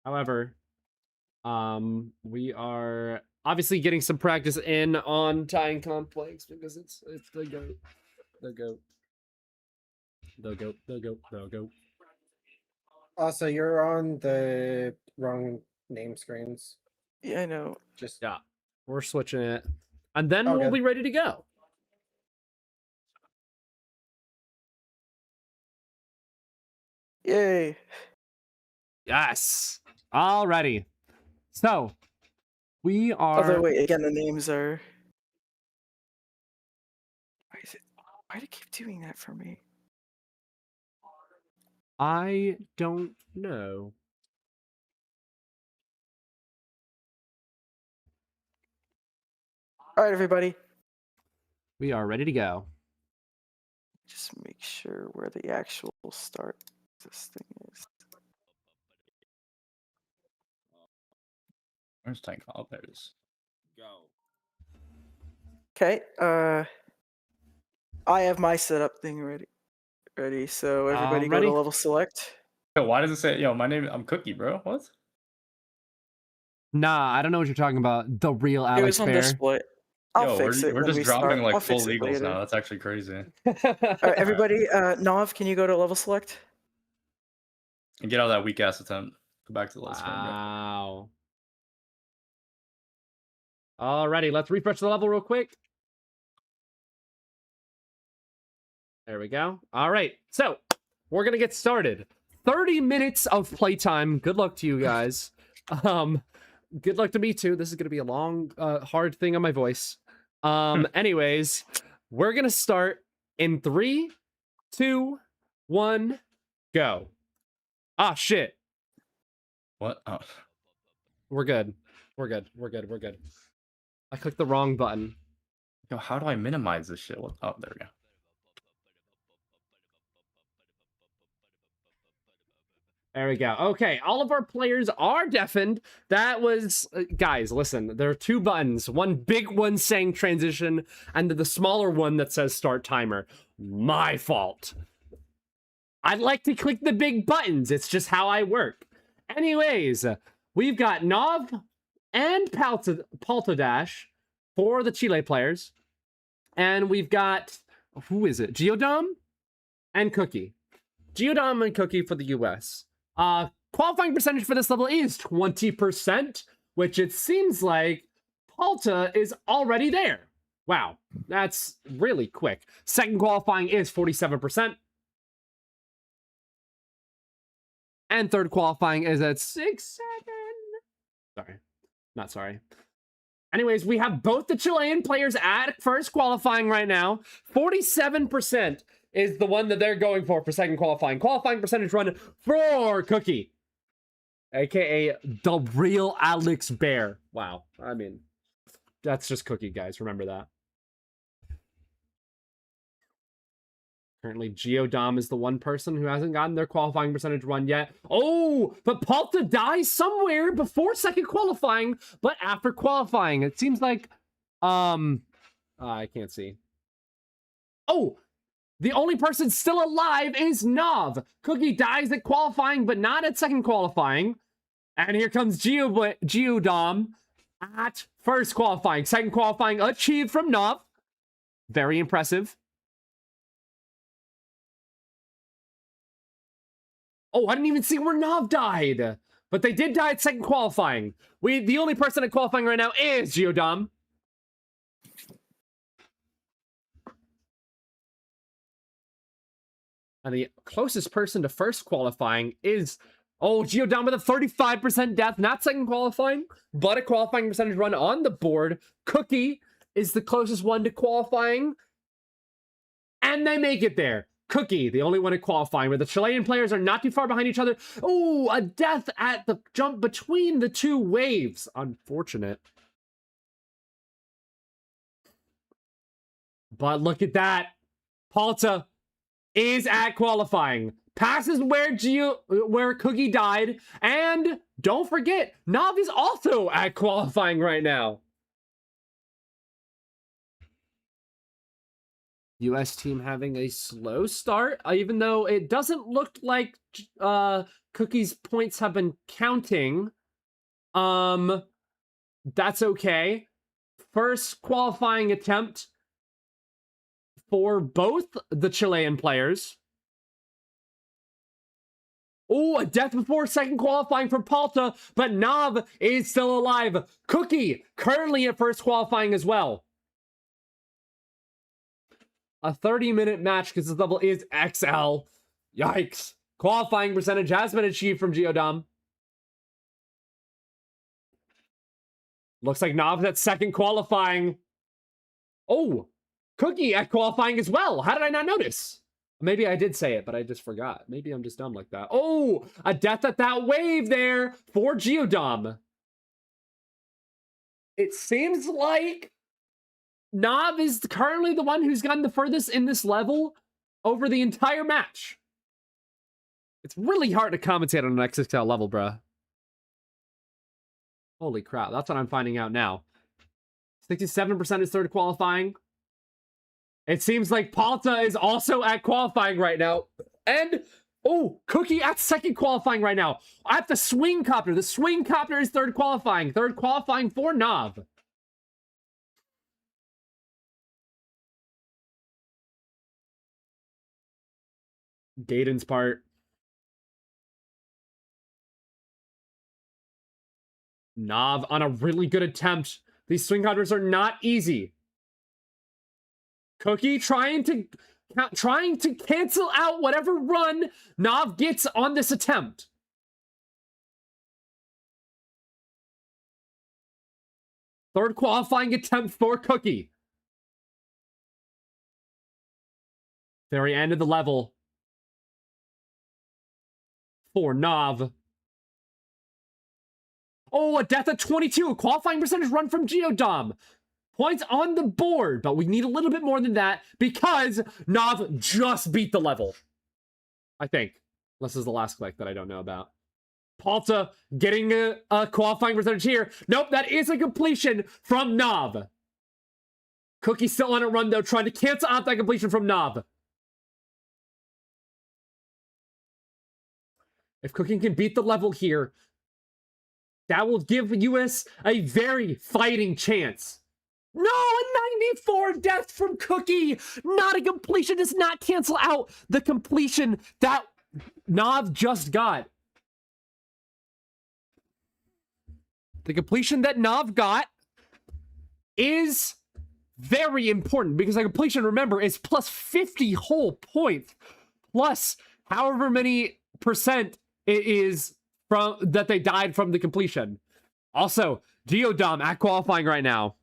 However, we are obviously getting some practice in on tying complex because it's the goat. The goat. The goat. The goat. The goat. also you're on the wrong name screens. Yeah, I know. Just Yeah. We're switching it. And then Oh, we'll good. be ready to go. Yay. Yes. Alrighty. So we are Although wait, again the names are. Why is it? Why do you keep doing that for me? I don't know. All right, everybody. We are ready to go. Just make sure where the actual start this thing is. Where's tank? Oh, there it is. Okay. I have my setup thing ready. So everybody go ready? to level select. Yo, why does it say? Yo, my name. I'm Cookie, bro. What? Nah, I don't know what you're talking about. The real It Alex was on Bear. display. I'll Yo, fix it. we're when just we dropping start. like I'll full fix it legals later. now. That's actually crazy. All right, everybody. Nov, can you go to level select? And get out of that weak ass attempt. Go back to the last one, bro. Wow. Alrighty, let's refresh the level real quick. There we go. All right, so we're gonna get started. 30 minutes of playtime. Good luck to you guys. Good luck to me too. This is gonna be a long, hard thing on my voice. Anyways, we're gonna start in 3, 2, 1, go. Ah, shit. What? Oh. We're good. We're good. We're good. We're good. I clicked the wrong button. Yo, how do I minimize this shit? What? Oh, there we go. There we go. Okay, all of our players are deafened. That was... guys, listen. There are 2 buttons. One big one saying transition, and the smaller one that says start timer. My fault. I'd like to click the big buttons. It's just how I work. Anyways, we've got Nov and Paltodash for the Chile players. And we've got... who is it? Geodom and Cookie. Geodom and Cookie for the US. Qualifying percentage for this level is 20%, which it seems like Palta is already there. Wow, that's really quick. Second qualifying is 47%. And third qualifying is at 6 seconds. Sorry, not sorry. Anyways, we have both the Chilean players at first qualifying right now. 47% is the one that they're going for second qualifying. Qualifying percentage run for Cookie, aka the real Alex Bear. Wow, I mean, that's just Cookie, guys. Remember that. Currently, Geodom is the one person who hasn't gotten their qualifying percentage run yet. Oh, but Palta dies somewhere before second qualifying, but after qualifying. It seems like, I can't see. Oh, the only person still alive is Nov. Cookie dies at qualifying, but not at second qualifying. And here comes Geodom at first qualifying. Second qualifying achieved from Nov. Very impressive. Oh, I didn't even see where Nov died. But they did die at second qualifying. The only person at qualifying right now is Geodom. And the closest person to first qualifying is, Geodom with a 35% death, not second qualifying, but a qualifying percentage run on the board. Cookie is the closest one to qualifying. And they make it there. Cookie, the only one at qualifying, where the Chilean players are not too far behind each other. Oh, a death at the jump between the two waves. Unfortunate. But look at that. Palta is at qualifying. Passes where Cookie died. And don't forget, Nav is also at qualifying right now. US team having a slow start, even though it doesn't look like Cookie's points have been counting. That's okay. First qualifying attempt for both the Chilean players. Oh, a death before second qualifying for Palta, but Nav is still alive. Cookie currently at first qualifying as well. A 30-minute match because this level is XL. Yikes. Qualifying percentage has been achieved from Geodom. Looks like Nav's at second qualifying. Oh, Cookie at qualifying as well. How did I not notice? Maybe I did say it, but I just forgot. Maybe I'm just dumb like that. Oh, a death at that wave there for Geodom. It seems like Nav is currently the one who's gotten the furthest in this level over the entire match. It's really hard to commentate on an XXL level, bruh. Holy crap, that's what I'm finding out now. 67% is third qualifying. It seems like Palta is also at qualifying right now. And, oh, Cookie at second qualifying right now. At the swing copter. The swing copter is third qualifying. Third qualifying for Nav. Gaden's part. Nav on a really good attempt. These swing copters are not easy. Cookie trying to cancel out whatever run Nav gets on this attempt. Third qualifying attempt for Cookie. Very end of the level for Nav. Oh, a death at 22. A qualifying percentage run from Geodom. Points on the board, but we need a little bit more than that because Nav just beat the level. I think. Unless this is the last click that I don't know about. Palta getting a qualifying percentage here. Nope, that is a completion from Nav. Cookie still on a run, though, trying to cancel out that completion from Nav. If Cookie can beat the level here, that will give US a very fighting chance. No, a 94 death from Cookie. Not a completion. Does not cancel out the completion that Nav just got. The completion that Nav got is very important because the completion, remember, is plus 50 whole points. Plus however many percent it is from that they died from the completion. Also, Geodom at qualifying right now.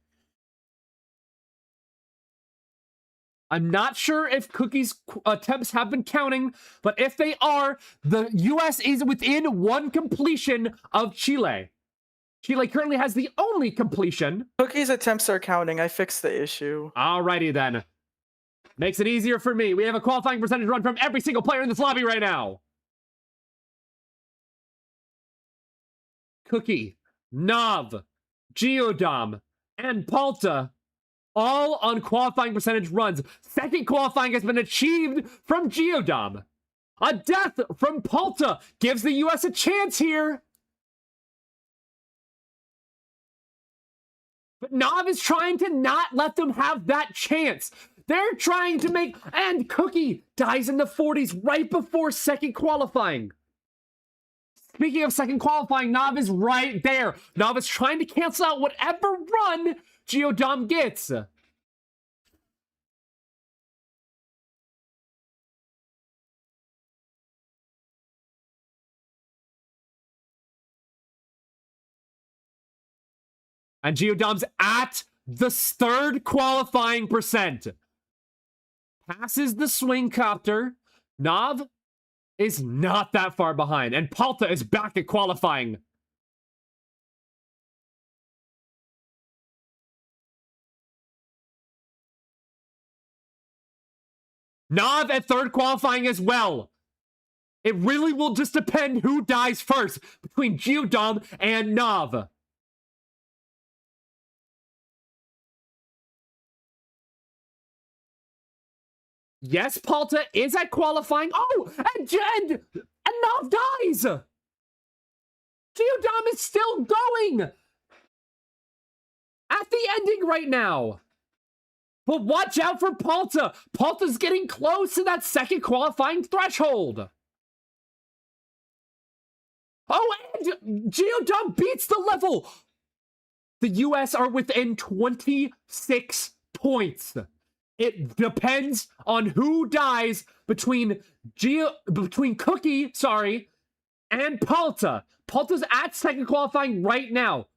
I'm not sure if Cookie's attempts have been counting, but if they are, the US is within one completion of Chile. Chile currently has the only completion. Cookie's attempts are counting. I fixed the issue. Alrighty then. Makes it easier for me. We have a qualifying percentage run from every single player in this lobby right now. Cookie, Nav, Geodom, and Palta all on qualifying percentage runs. Second qualifying has been achieved from Geodom. A death from Palta gives the US a chance here. But Nav is trying to not let them have that chance. They're trying to make... And Cookie dies in the 40s right before second qualifying. Speaking of second qualifying, Nav is right there. Nav is trying to cancel out whatever run Geodom gets. And Geodom's at the third qualifying percent. Passes the swing copter. Nav is not that far behind. And Palta is back at qualifying. Nav at third qualifying as well. It really will just depend who dies first between GDWT and Nav. Yes, Palta is at qualifying. Oh, and Nav dies. GDWT is still going at the ending right now. But watch out for Palta. Palta's getting close to that second qualifying threshold. Oh, and GDWT beats the level. The US are within 26 points. It depends on who dies between Cookie, and Palta. Palta's at second qualifying right now.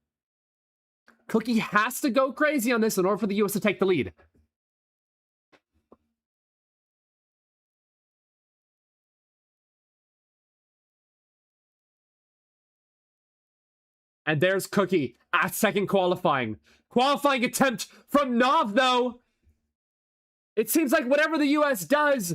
Cookie has to go crazy on this in order for the US to take the lead. And there's Cookie at second qualifying. Qualifying attempt from Nav, though. It seems like whatever the US does,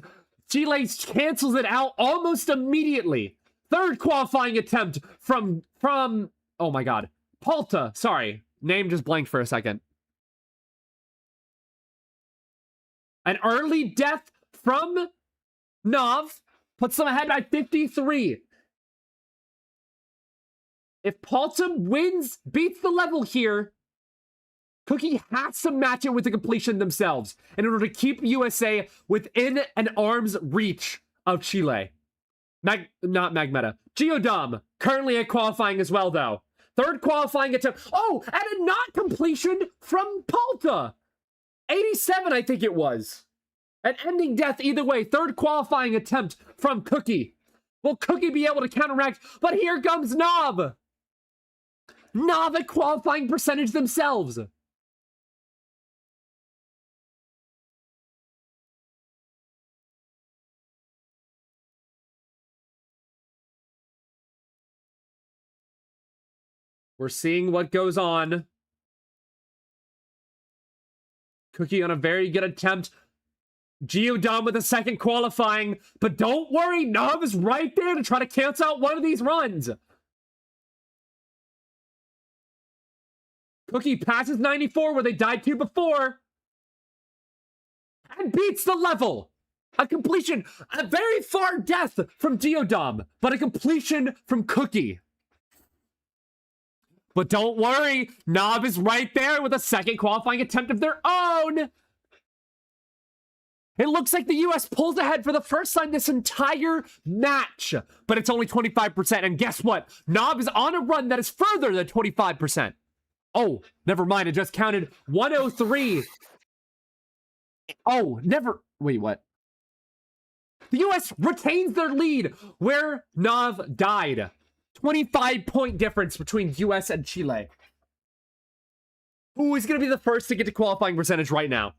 Chile cancels it out almost immediately. Third qualifying attempt from oh my god, Palta. Sorry, name just blanked for a second. An early death from Nav puts them ahead by 53. If Palta beats the level here, Cookie has to match it with the completion themselves in order to keep USA within an arm's reach of Chile. Not Magmeta. GDWT currently at qualifying as well, though. Third qualifying attempt. Oh, and a not completion from Palta. 87, I think it was. An ending death either way. Third qualifying attempt from Cookie. Will Cookie be able to counteract? But here comes Nav. Nav at qualifying percentage themselves. We're seeing what goes on. Cookie on a very good attempt. GDWT with a second qualifying. But don't worry, Nav is right there to try to cancel out one of these runs. Cookie passes 94 where they died to before. And beats the level. A completion. A very far death from GDWT. But a completion from Cookie. But don't worry, Nav is right there with a second qualifying attempt of their own. It looks like the US pulls ahead for the first time this entire match. But it's only 25%. And guess what? Nav is on a run that is further than 25%. Oh, never mind. It just counted 103. Oh, never. Wait, what? The US retains their lead where Nav died. 25-point difference between US and Chile. Who is going to be the first to get to qualifying percentage right now?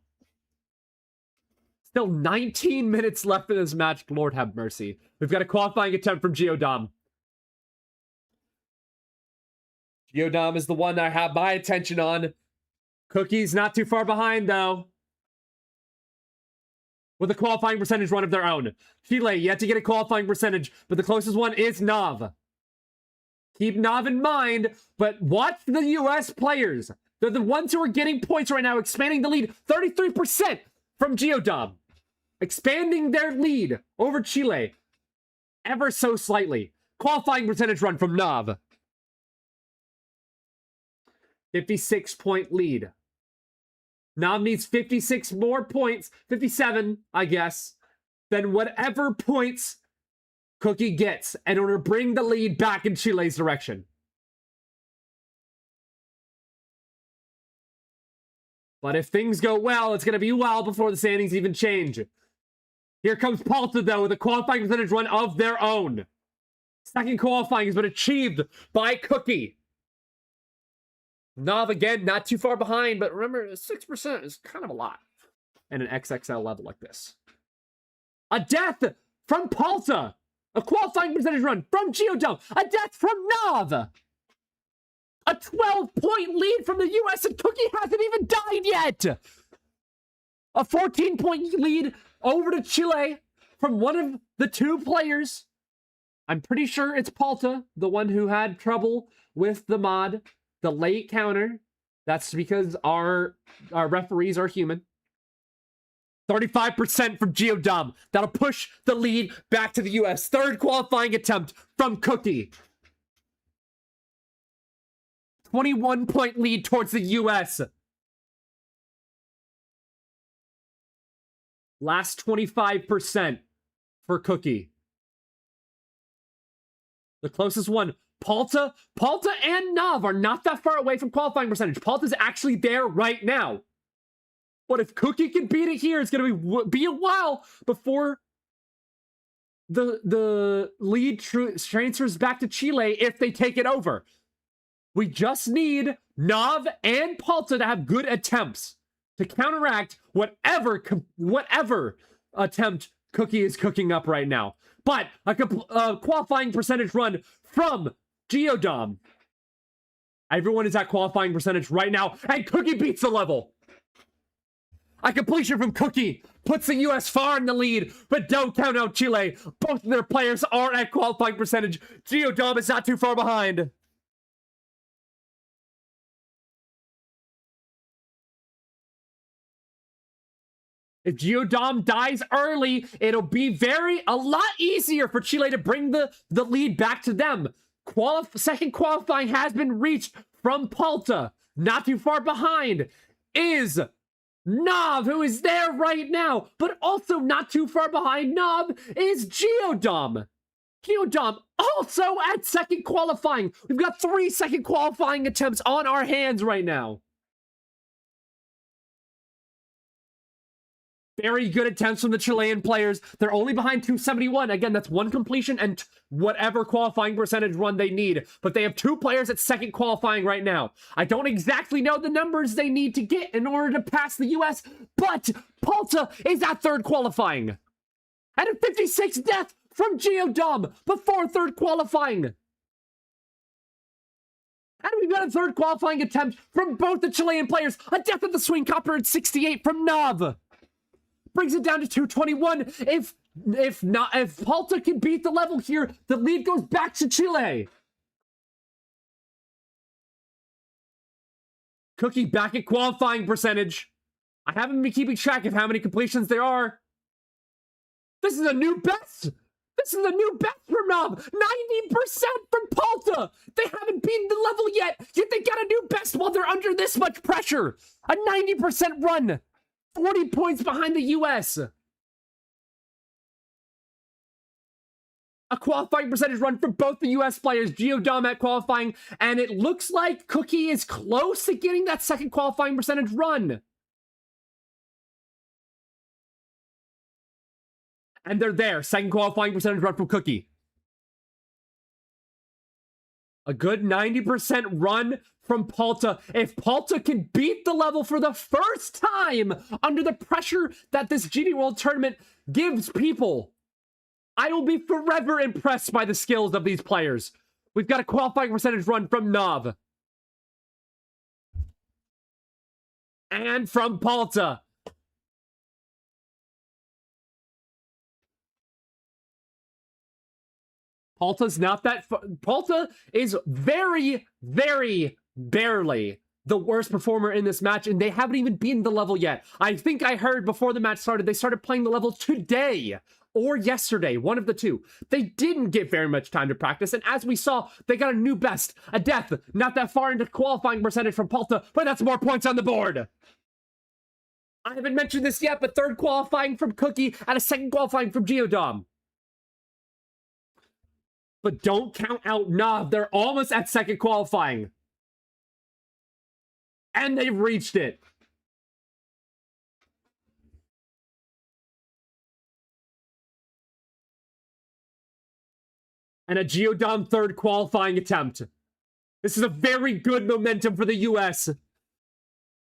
Still 19 minutes left in this match. Lord have mercy. We've got a qualifying attempt from GDWT. GDWT is the one that I have my attention on. Cookie's not too far behind, though. With a qualifying percentage run of their own. Chile yet to get a qualifying percentage, but the closest one is Nav. Keep Nav in mind, but watch the US players. They're the ones who are getting points right now, expanding the lead 33% from GDWT. Expanding their lead over Chile ever so slightly. Qualifying percentage run from Nav. 56-point lead. Nav needs 56 more points, 57, I guess, than whatever points Cookie gets in order to bring the lead back in Chile's direction. But if things go well, it's going to be well before the standings even change. Here comes Palta, though, with a qualifying percentage run of their own. Second qualifying has been achieved by Cookie. Nav again, not too far behind, but remember, 6% is kind of a lot in an XXL level like this. A death from Palta. A qualifying percentage run from GeoDome. A death from Nav. A 12-point lead from the US, and Cookie hasn't even died yet. A 14-point lead over to Chile from one of the two players. I'm pretty sure it's Palta, the one who had trouble with the mod, the late counter. That's because our referees are human. 35% from GeoDome. That'll push the lead back to the US. Third qualifying attempt from Cookie. 21-point lead towards the US. Last 25% for Cookie. The closest one, Palta and Nav are not that far away from qualifying percentage. Palta's actually there right now. But if Cookie can beat it here, it's going to be a while before the lead transfers back to Chile if they take it over. We just need Nav and Palta to have good attempts to counteract whatever attempt Cookie is cooking up right now. But a qualifying percentage run from GeoDome. Everyone is at qualifying percentage right now, and Cookie beats the level. A completion from Cookie puts the US far in the lead, but don't count out Chile. Both of their players are at qualifying percentage. GeoDome is not too far behind. If GeoDome dies early, it'll be a lot easier for Chile to bring the lead back to them. Second qualifying has been reached from Palta. Not too far behind is Nav, who is there right now, but also not too far behind Nav is GeoDome. GeoDome also at second qualifying. We've got 3 second qualifying attempts on our hands right now. Very good attempts from the Chilean players. They're only behind 271. Again, that's 1 completion and whatever qualifying percentage run they need. But they have 2 players at second qualifying right now. I don't exactly know the numbers they need to get in order to pass the US, but Palta is at third qualifying. And a 56 death from GeoDome before third qualifying. And we've got a third qualifying attempt from both the Chilean players. A death of the swing copter at 68 from Nav. Brings it down to 221. If Palta can beat the level here, the lead goes back to Chile. Cookie back at qualifying percentage. I haven't been keeping track of how many completions there are. This is a new best. This is a new best for Nav. 90% from Palta. They haven't beaten the level yet they got a new best while they're under this much pressure. A 90% run. 40 points behind the US. A qualifying percentage run for both the US players. GeoDome at qualifying. And it looks like Cookie is close to getting that second qualifying percentage run. And they're there. Second qualifying percentage run from Cookie. A good 90% run from Palta. If Palta can beat the level for the first time under the pressure that this GD World Tournament gives people, I will be forever impressed by the skills of these players. We've got a qualifying percentage run from Nav. And from Palta. Palta's not that Palta is very, very barely the worst performer in this match, and they haven't even beaten the level yet. I think I heard before the match started, they started playing the level today or yesterday, one of the two. They didn't get very much time to practice, and as we saw, they got a new best, a death, not that far into qualifying percentage from Palta, but that's more points on the board. I haven't mentioned this yet, but third qualifying from Cookie and a second qualifying from GeoDome. But don't count out Nav. They're almost at second qualifying. And they've reached it. And a GeoDome third qualifying attempt. This is a very good momentum for the US.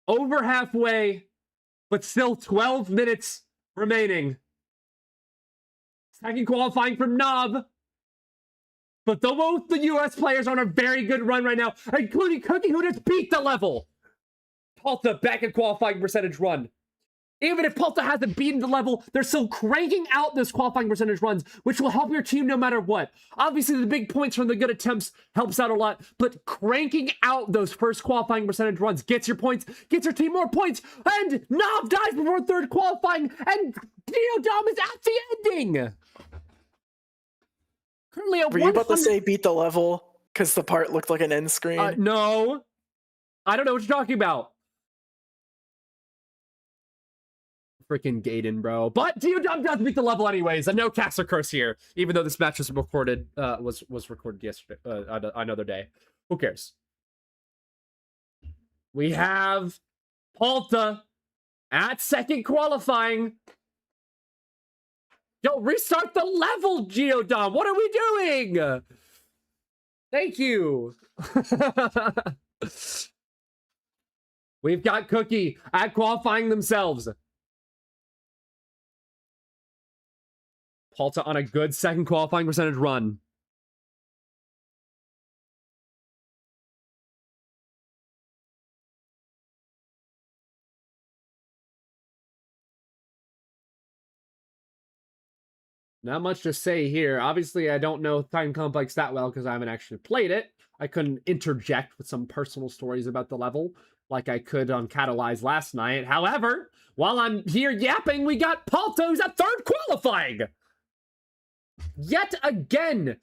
Over halfway, but still 12 minutes remaining. Second qualifying from Knob. But both the US players are on a very good run right now, including Cookie, who just beat the level. Palta back in qualifying percentage run. Even if Palta hasn't beaten the level, they're still cranking out those qualifying percentage runs, which will help your team no matter what. Obviously, the big points from the good attempts helps out a lot, but cranking out those first qualifying percentage runs gets your points, gets your team more points, and Knob dies before third qualifying, and GDWT is at the ending. Currently at Were you about to say beat the level because the part looked like an end screen? No. I don't know what you're talking about. Freaking Gaiden, bro. But GDWT does beat the level anyways. And no caster curse here, even though this match was recorded was recorded yesterday, another day. Who cares? We have Palta at second qualifying. Yo, restart the level, GDWT. What are we doing? Thank you. We've got Cookie at qualifying themselves. Palta on a good second qualifying percentage run. Not much to say here. Obviously, I don't know Time Complex that well because I haven't actually played it. I couldn't interject with some personal stories about the level like I could on Catalyze last night. However, while I'm here yapping, we got Palta who's at third qualifying. Yet again,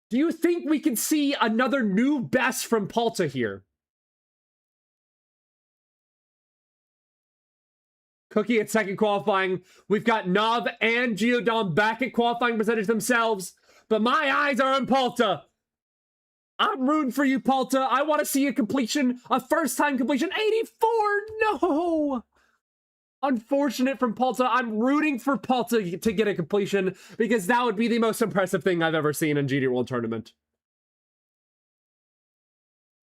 do you think we can see another new best from Palta here? Cookie at second qualifying. We've got Knob and GDWT back at qualifying percentage themselves. But my eyes are on Palta. I'm rooting for you, Palta. I want to see a completion, a first-time completion. 84, no! Unfortunate from Palta. I'm rooting for Palta to get a completion because that would be the most impressive thing I've ever seen in GD World Tournament.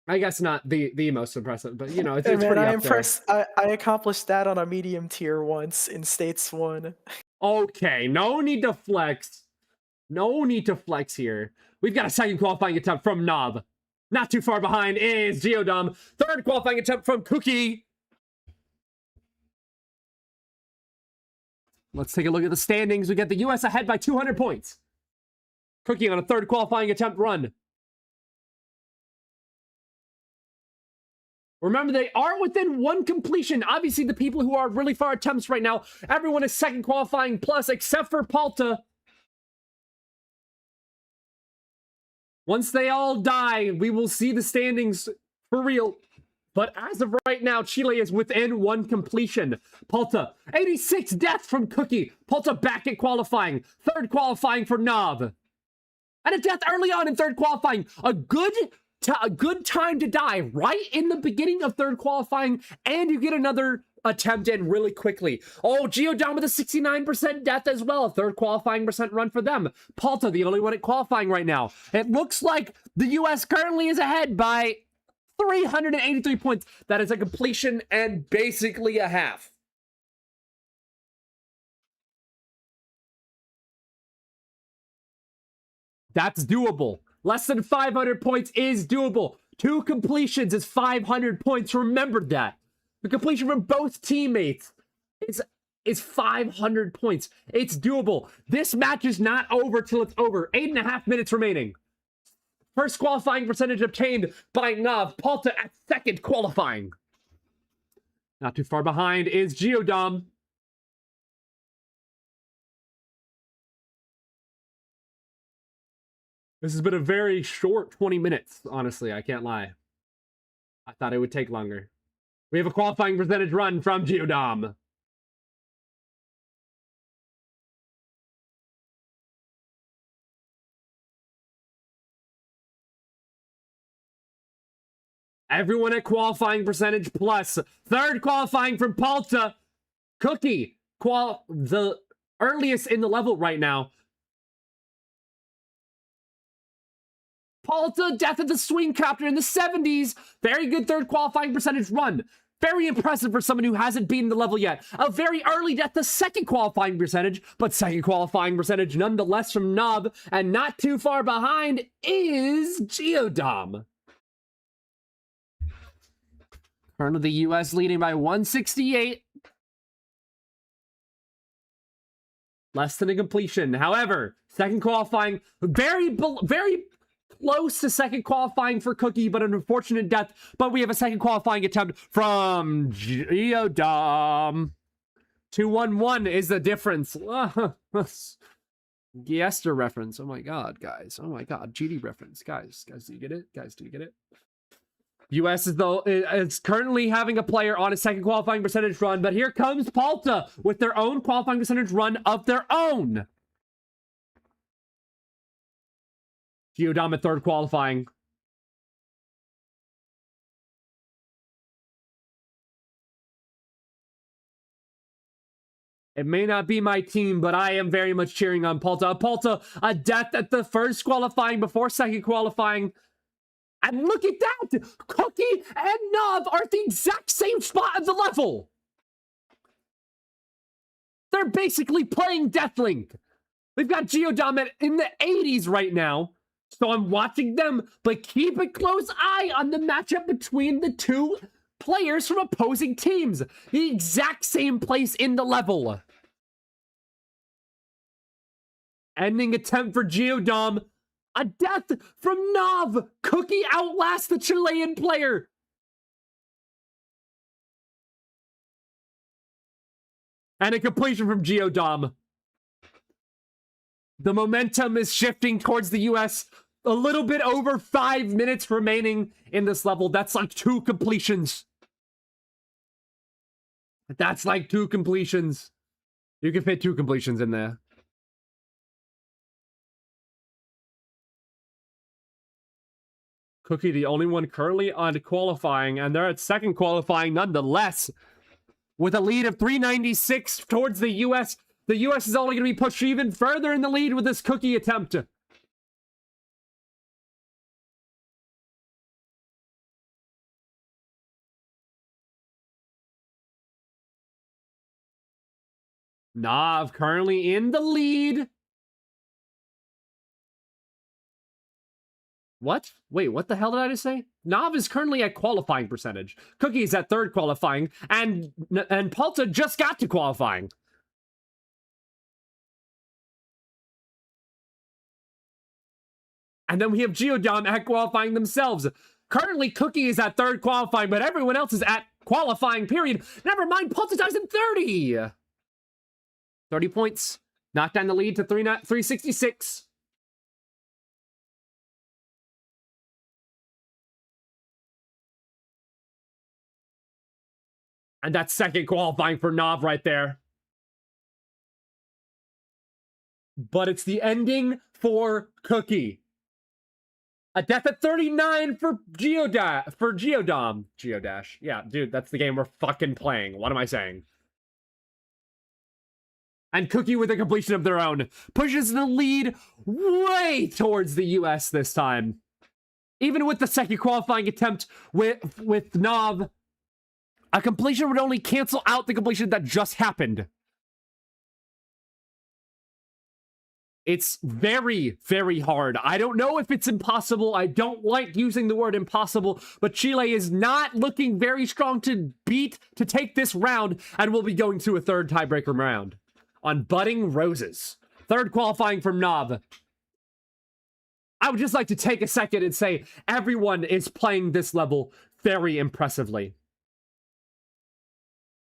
I guess not the most impressive, but you know, it's pretty I'm up impressed. I accomplished that on a medium tier once in States 1. Okay, no need to flex. No need to flex here. We've got a second qualifying attempt from Knob. Not too far behind is GDWT. Third qualifying attempt from Cookie. Let's take a look at the standings. We get the US ahead by 200 points. Cookie on a third qualifying attempt run. Remember, they are within one completion. Obviously, the people who are really far attempts right now, everyone is second qualifying plus, except for Palta. Once they all die, we will see the standings for real. But as of right now, Chile is within one completion. Palta, 86 deaths from Cookie. Palta back at qualifying. Third qualifying for Knob. And a death early on in third qualifying. A good time to die right in the beginning of third qualifying, and you get another attempt in really quickly. Oh, GDWT with a 69% death as well. A third qualifying percent run for them. Palta, the only one at qualifying right now. It looks like the US currently is ahead by 383 points. That is a completion and basically a half. That's doable. Less than 500 points is doable. 2 completions is 500 points. Remember that. The completion from both teammates is 500 points. It's doable. This match is not over till it's over. 8.5 minutes remaining. First qualifying percentage obtained by Nav. Palta at second qualifying. Not too far behind is GDWT. This has been a very short 20 minutes, honestly. I can't lie. I thought it would take longer. We have a qualifying percentage run from GDWT. Everyone at qualifying percentage plus. Third qualifying from Palta. Cookie, the earliest in the level right now. Palta, death of the swing captain in the 70s. Very good third qualifying percentage run. Very impressive for someone who hasn't beaten the level yet. A very early death, the second qualifying percentage, but second qualifying percentage nonetheless from Nob. And not too far behind is Geodom. Currently the US leading by 168. Less than a completion. However, second qualifying, very close to second qualifying for Cookie, but an unfortunate death. But we have a second qualifying attempt from Geodom. 2-1-1 is the difference. Giester reference. Oh my god, guys. Oh my god. GD reference. Guys, do you get it? Guys, do you get it? US is though it's currently having a player on a second qualifying percentage run, but here comes Palta with their own qualifying percentage run of their own. Geodom at third qualifying. It may not be my team, but I am very much cheering on Palta. Palta, a death at the first qualifying before second qualifying. And look at that! Cookie and Nov are at the exact same spot of the level! They're basically playing Deathlink. We've got Geodom in the 80s right now, so I'm watching them, but keep a close eye on the matchup between the two players from opposing teams. The exact same place in the level. Ending attempt for Geodom. A death from Nov. Cookie outlasts the Chilean player. And a completion from Geodom. The momentum is shifting towards the US. A little bit over 5 minutes remaining in this level. That's like 2 completions. That's like 2 completions. You can fit 2 completions in there. Cookie, the only one currently on qualifying, and they're at second qualifying nonetheless. With a lead of 396 towards the US. The US is only going to be pushed even further in the lead with this Cookie attempt. Nav currently in the lead. What? Wait, what the hell did I just say? Nav is currently at qualifying percentage. Cookie is at third qualifying, and Palta just got to qualifying. And then we have Geodom at qualifying themselves. Currently, Cookie is at third qualifying, but everyone else is at qualifying, period. Never mind, Palta dies in 30. 30 points. Knocked down the lead to 366. And that's second qualifying for Nav right there. But it's the ending for Cookie. A death at 39 for Geodom. Geodash. Yeah, dude, that's the game we're fucking playing. What am I saying? And Cookie with a completion of their own pushes the lead way towards the US this time. Even with the second qualifying attempt with Nav, a completion would only cancel out the completion that just happened. It's very, very hard. I don't know if it's impossible. I don't like using the word impossible, but Chile is not looking very strong to take this round, and we'll be going to a third tiebreaker round on Budding Roses. Third qualifying from Nob. I would just like to take a second and say everyone is playing this level very impressively.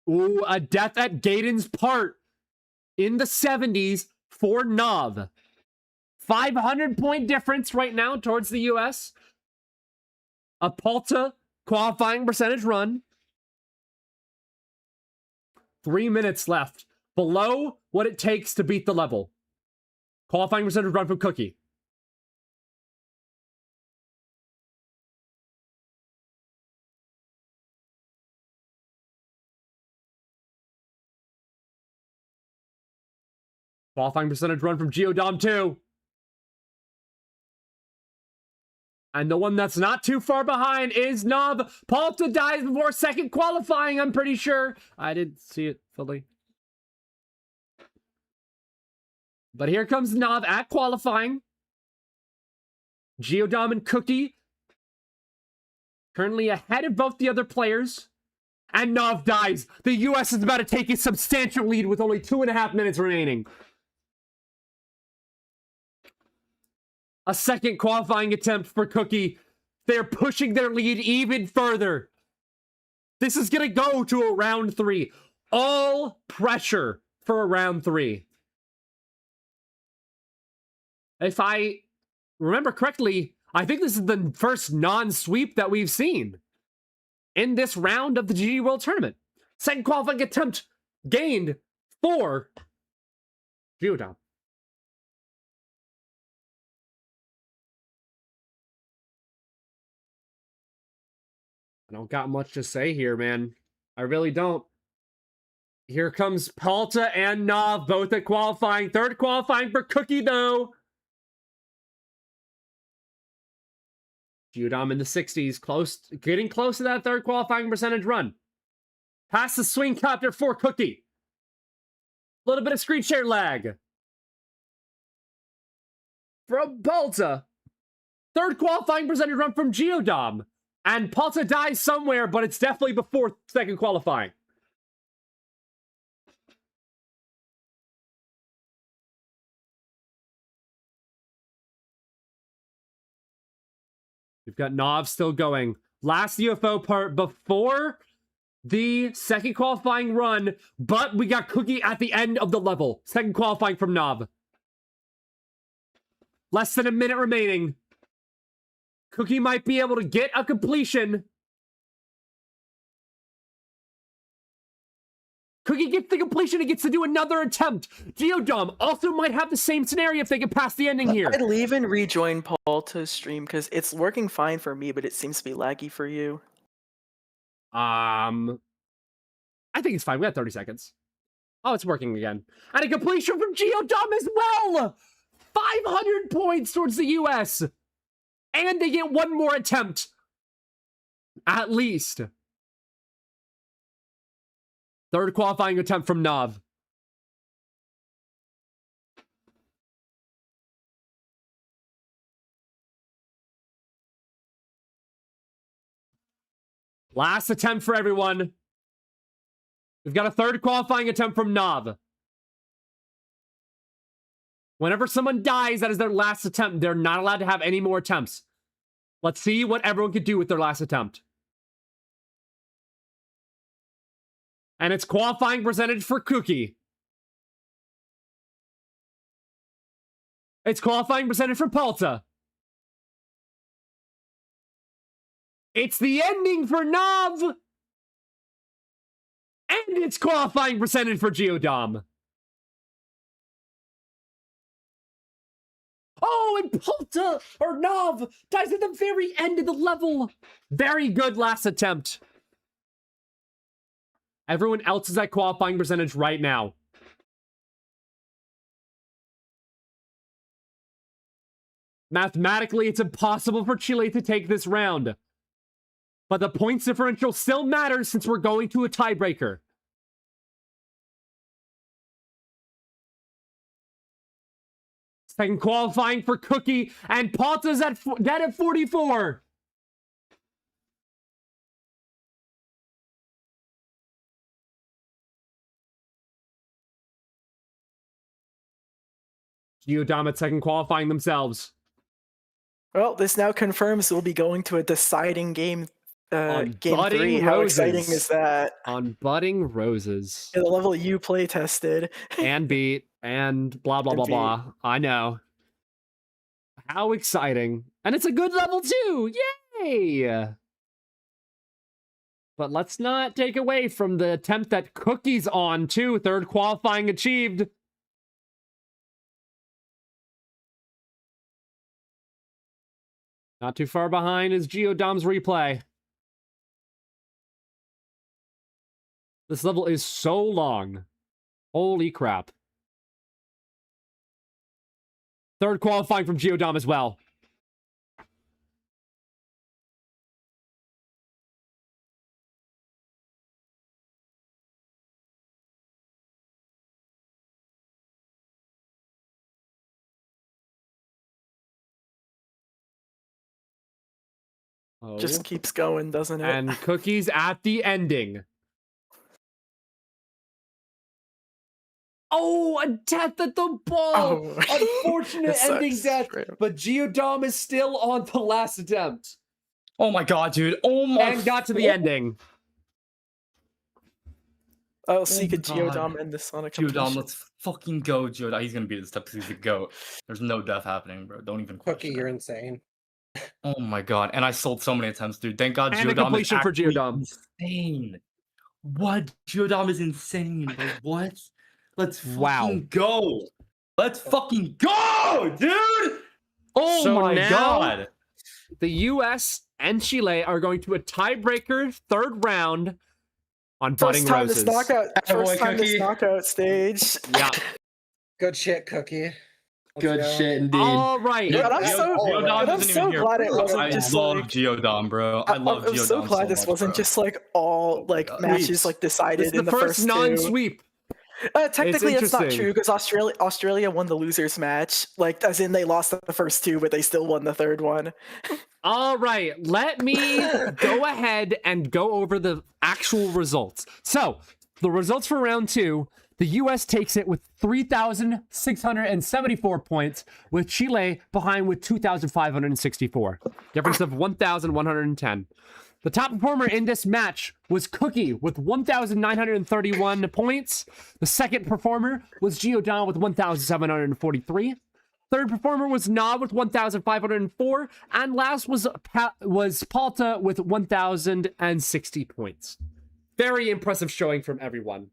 Ooh, a death at Gaydon's part in the 70s for Nov. 500-point difference right now towards the US. A Palta qualifying percentage run. 3 minutes left. Below what it takes to beat the level. Qualifying percentage run from Cookie. Qualifying percentage run from Geodom 2. And the one that's not too far behind is Nov. Palta dies before second qualifying, I'm pretty sure. I didn't see it fully. But here comes Nov at qualifying. Geodom and Cookie currently ahead of both the other players. And Nov dies. The US is about to take a substantial lead with only 2.5 minutes remaining. A second qualifying attempt for Cookie. They're pushing their lead even further. This is going to go to a round 3. All pressure for a round 3. If I remember correctly, I think this is the first non-sweep that we've seen in this round of the GD World Tournament. Second qualifying attempt gained for Geodom. I don't got much to say here, man. I really don't. Here comes Palta and Nov, both at qualifying. Third qualifying for Cookie, though. Geodom in the 60s, getting close to that third qualifying percentage run. Past the swing copter for Cookie. A little bit of screen share lag. From Palta. Third qualifying percentage run from Geodom. And Palta dies somewhere, but it's definitely before second qualifying. We've got Nov still going. Last UFO part before the second qualifying run, but we got Cookie at the end of the level. Second qualifying from Nov. Less than a minute remaining. Cookie might be able to get a completion. Cookie gets the completion and gets to do another attempt. Geodom also might have the same scenario if they can pass the ending here. I'd leave and rejoin Paul to stream because it's working fine for me, but it seems to be laggy for you. I think it's fine. We have 30 seconds. Oh, it's working again. And a completion from Geodom as well! 500 points towards the US! And they get one more attempt. At least. Third qualifying attempt from Nov. Last attempt for everyone. We've got a third qualifying attempt from Nov. Whenever someone dies, that is their last attempt. They're not allowed to have any more attempts. Let's see what everyone can do with their last attempt. And it's qualifying percentage for Cookie. It's qualifying percentage for Palta. It's the ending for Nov. And it's qualifying percentage for Geodom. Oh, and Palta, or Nov, dies at the very end of the level. Very good last attempt. Everyone else is at qualifying percentage right now. Mathematically, it's impossible for Chile to take this round. But the points differential still matters since we're going to a tiebreaker. Second qualifying for Cookie, and Palta's dead at 44. Geodom at second qualifying themselves. Well, this now confirms we'll be going to a deciding game. Game 3. How exciting is that? On Budding Roses. The level you play tested. And beat. And blah, blah, blah, blah. I know. How exciting. And it's a good level too. Yay! But let's not take away from the attempt that Cookie's on too. Third qualifying achieved. Not too far behind is Geodom's replay. This level is so long. Holy crap. Third qualifying from Geodom as well. Oh. Just keeps going, doesn't it? And Cookie's at the ending. Oh, a death at the ball! Oh. Unfortunate It sucks. ending death, True. but Geodom is still on the last attempt. Oh my god, dude. Oh my. And got to the ending. Oh, so you my could God. Geodom end this on a Geodom, completion. let's fucking go, Geodom. He's gonna beat this stuff because he's the GOAT. There's no death happening, bro. Don't even question Cookie, it. you're insane. Oh my god. And I sold so many attempts, dude. Thank god And a Geodom is completion for actually Geodom. insane. What? Geodom is insane, bro. What? Let's fucking Wow. go. Let's fucking go, dude! Oh So my now- god. The US and Chile are going to a tiebreaker third round on Budding First time Roses. this knockout. Attaboy, First time this Cookie. knockout stage. Yeah. Good shit, Cookie. Let's Good go. shit indeed. All right. Yeah, but I'm That's so- all of it. Geodom but I'm isn't so even here. glad it wasn't I just love like- Geodom, bro. I love I'm Geodom so glad this much, wasn't bro. just like all Oh my like God. matches like This decided is in the the first two. non-sweep. Technically, it's not interesting. true because Australia won the losers match. Like, as in they lost the first two, but they still won the third one. All right, let me go ahead and go over the actual results. So, the results for round 2, the US takes it with 3,674 points, with Chile behind with 2,564. Difference of 1,110. The top performer in this match was Cookie with 1,931 points. The second performer was Geodon with 1,743. Third performer was Nod with 1,504, and last was Palta with 1,060 points. Very impressive showing from everyone.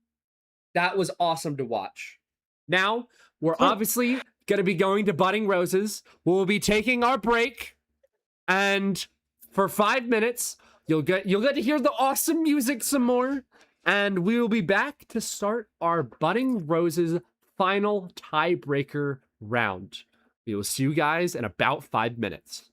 That was awesome to watch. Now, we're obviously going to be going to Budding Roses. We'll be taking our break, and for 5 minutes, you'll get to hear the awesome music some more, and we will be back to start our Budding Roses final tiebreaker round. We will see you guys in about 5 minutes.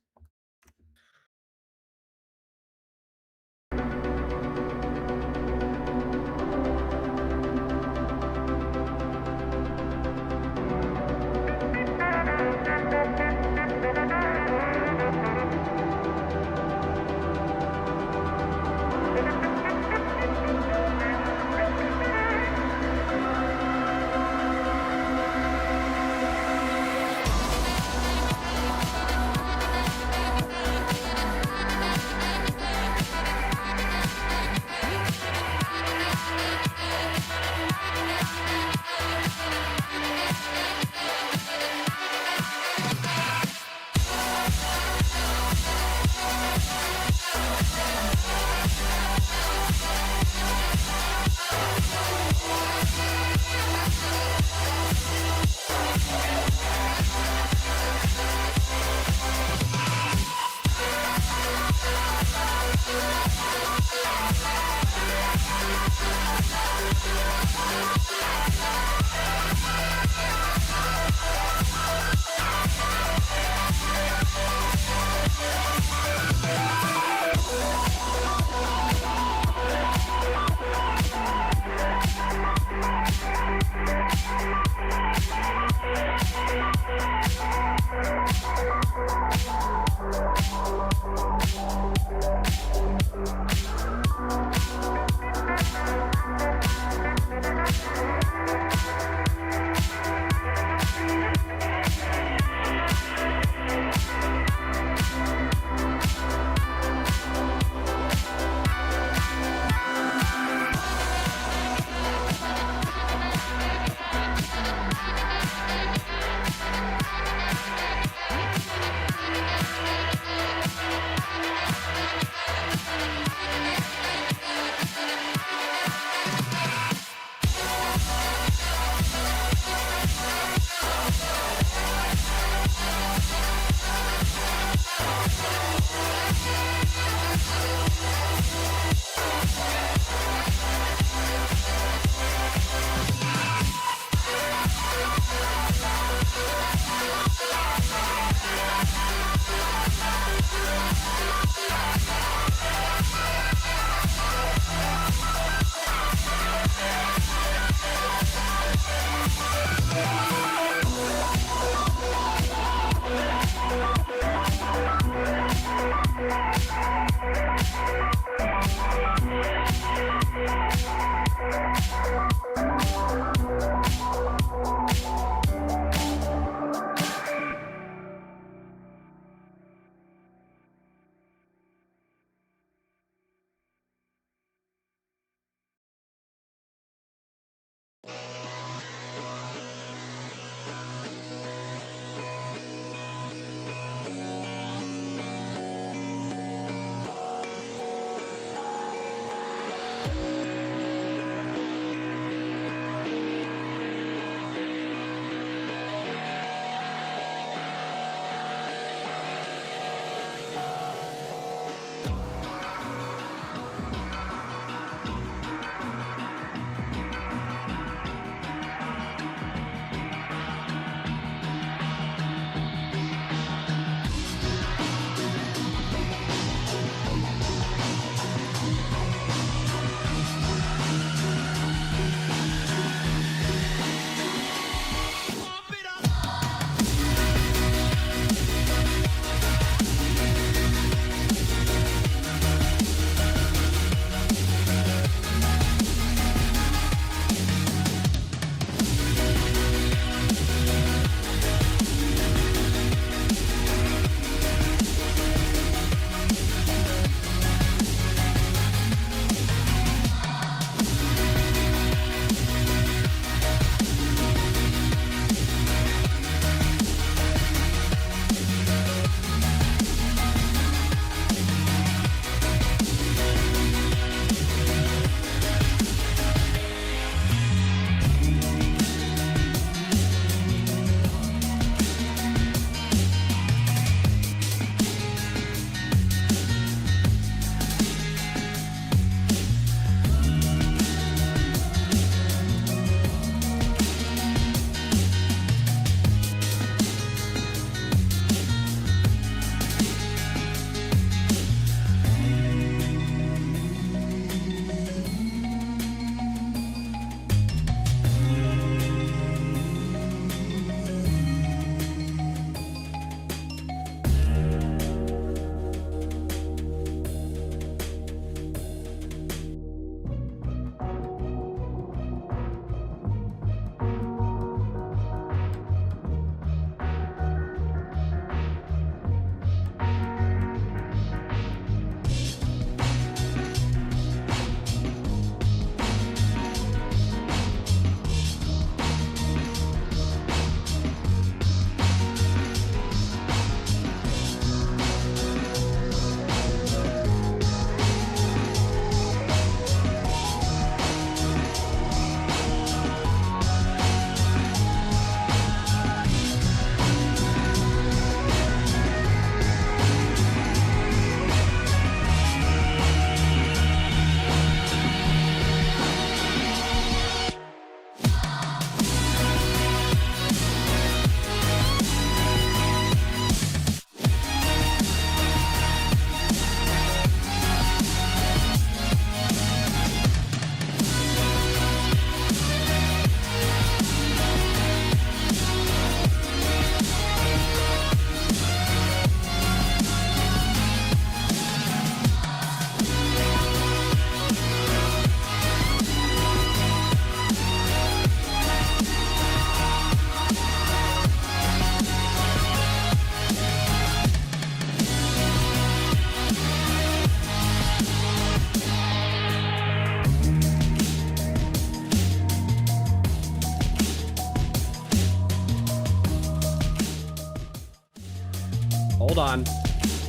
Hold on.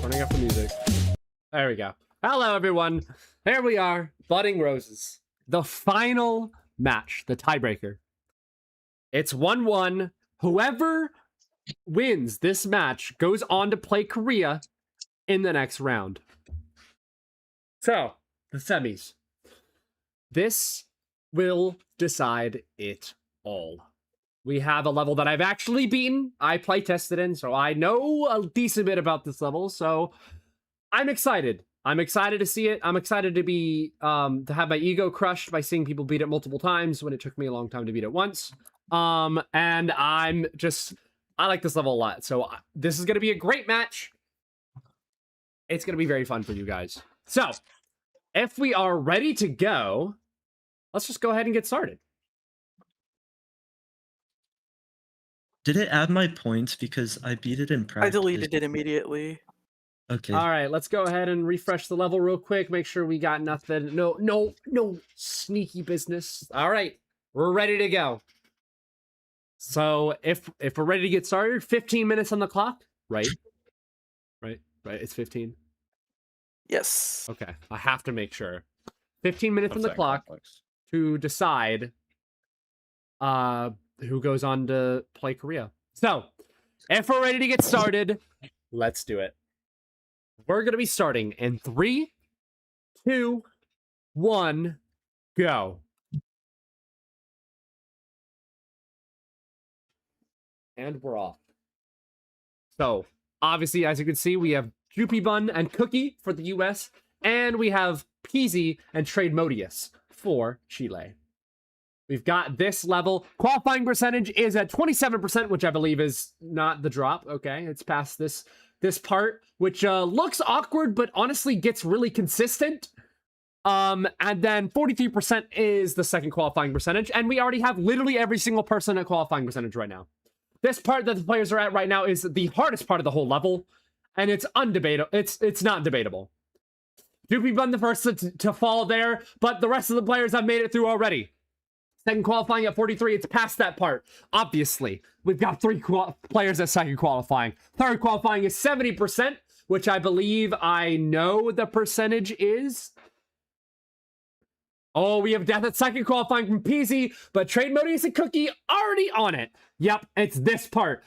Turning up the music. There we go. Hello, everyone. Here we are. Budding Roses. The final match. The tiebreaker. It's 1-1. Whoever wins this match goes on to play Korea in the next round. So, the semis. This will decide it all. We have a level that I've actually beaten. I play tested in, so I know a decent bit about this level. So I'm excited. I'm excited to see it. I'm excited to be to have my ego crushed by seeing people beat it multiple times when it took me a long time to beat it once. And I like this level a lot. So this is going to be a great match. It's going to be very fun for you guys. So if we are ready to go, let's just go ahead and get started. Did it add my points because I beat it in practice? I deleted it immediately. Okay. All right, let's go ahead and refresh the level real quick. Make sure we got nothing. No sneaky business. All right, we're ready to go. So if we're ready to get started, 15 minutes on the clock, right? Right. It's 15. Yes. Okay, I have to make sure. 15 minutes on the Upsetting clock complex. to decide who goes on to play Korea. So, if we're ready to get started, let's do it. We're going to be starting in 3, 2, 1, go. And we're off. So, obviously, as you can see, we have Joopy Bun and Cookie for the US, and we have Peasy and Trade Modius for Chile. We've got this level. Qualifying percentage is at 27%, which I believe is not the drop. Okay, it's past this part, which looks awkward, but honestly gets really consistent. And then 43% is the second qualifying percentage, and we already have literally every single person at qualifying percentage right now. This part that the players are at right now is the hardest part of the whole level, and it's undebatable. It's not debatable. Joopy Bun the first to fall there, but the rest of the players have made it through already. Second qualifying at 43, it's past that part. Obviously, we've got 3 players at second qualifying. Third qualifying is 70%, which I believe I know the percentage is. Oh, we have death at second qualifying from Peasy, but Trade Modius and Cookie already on it. Yep, it's this part.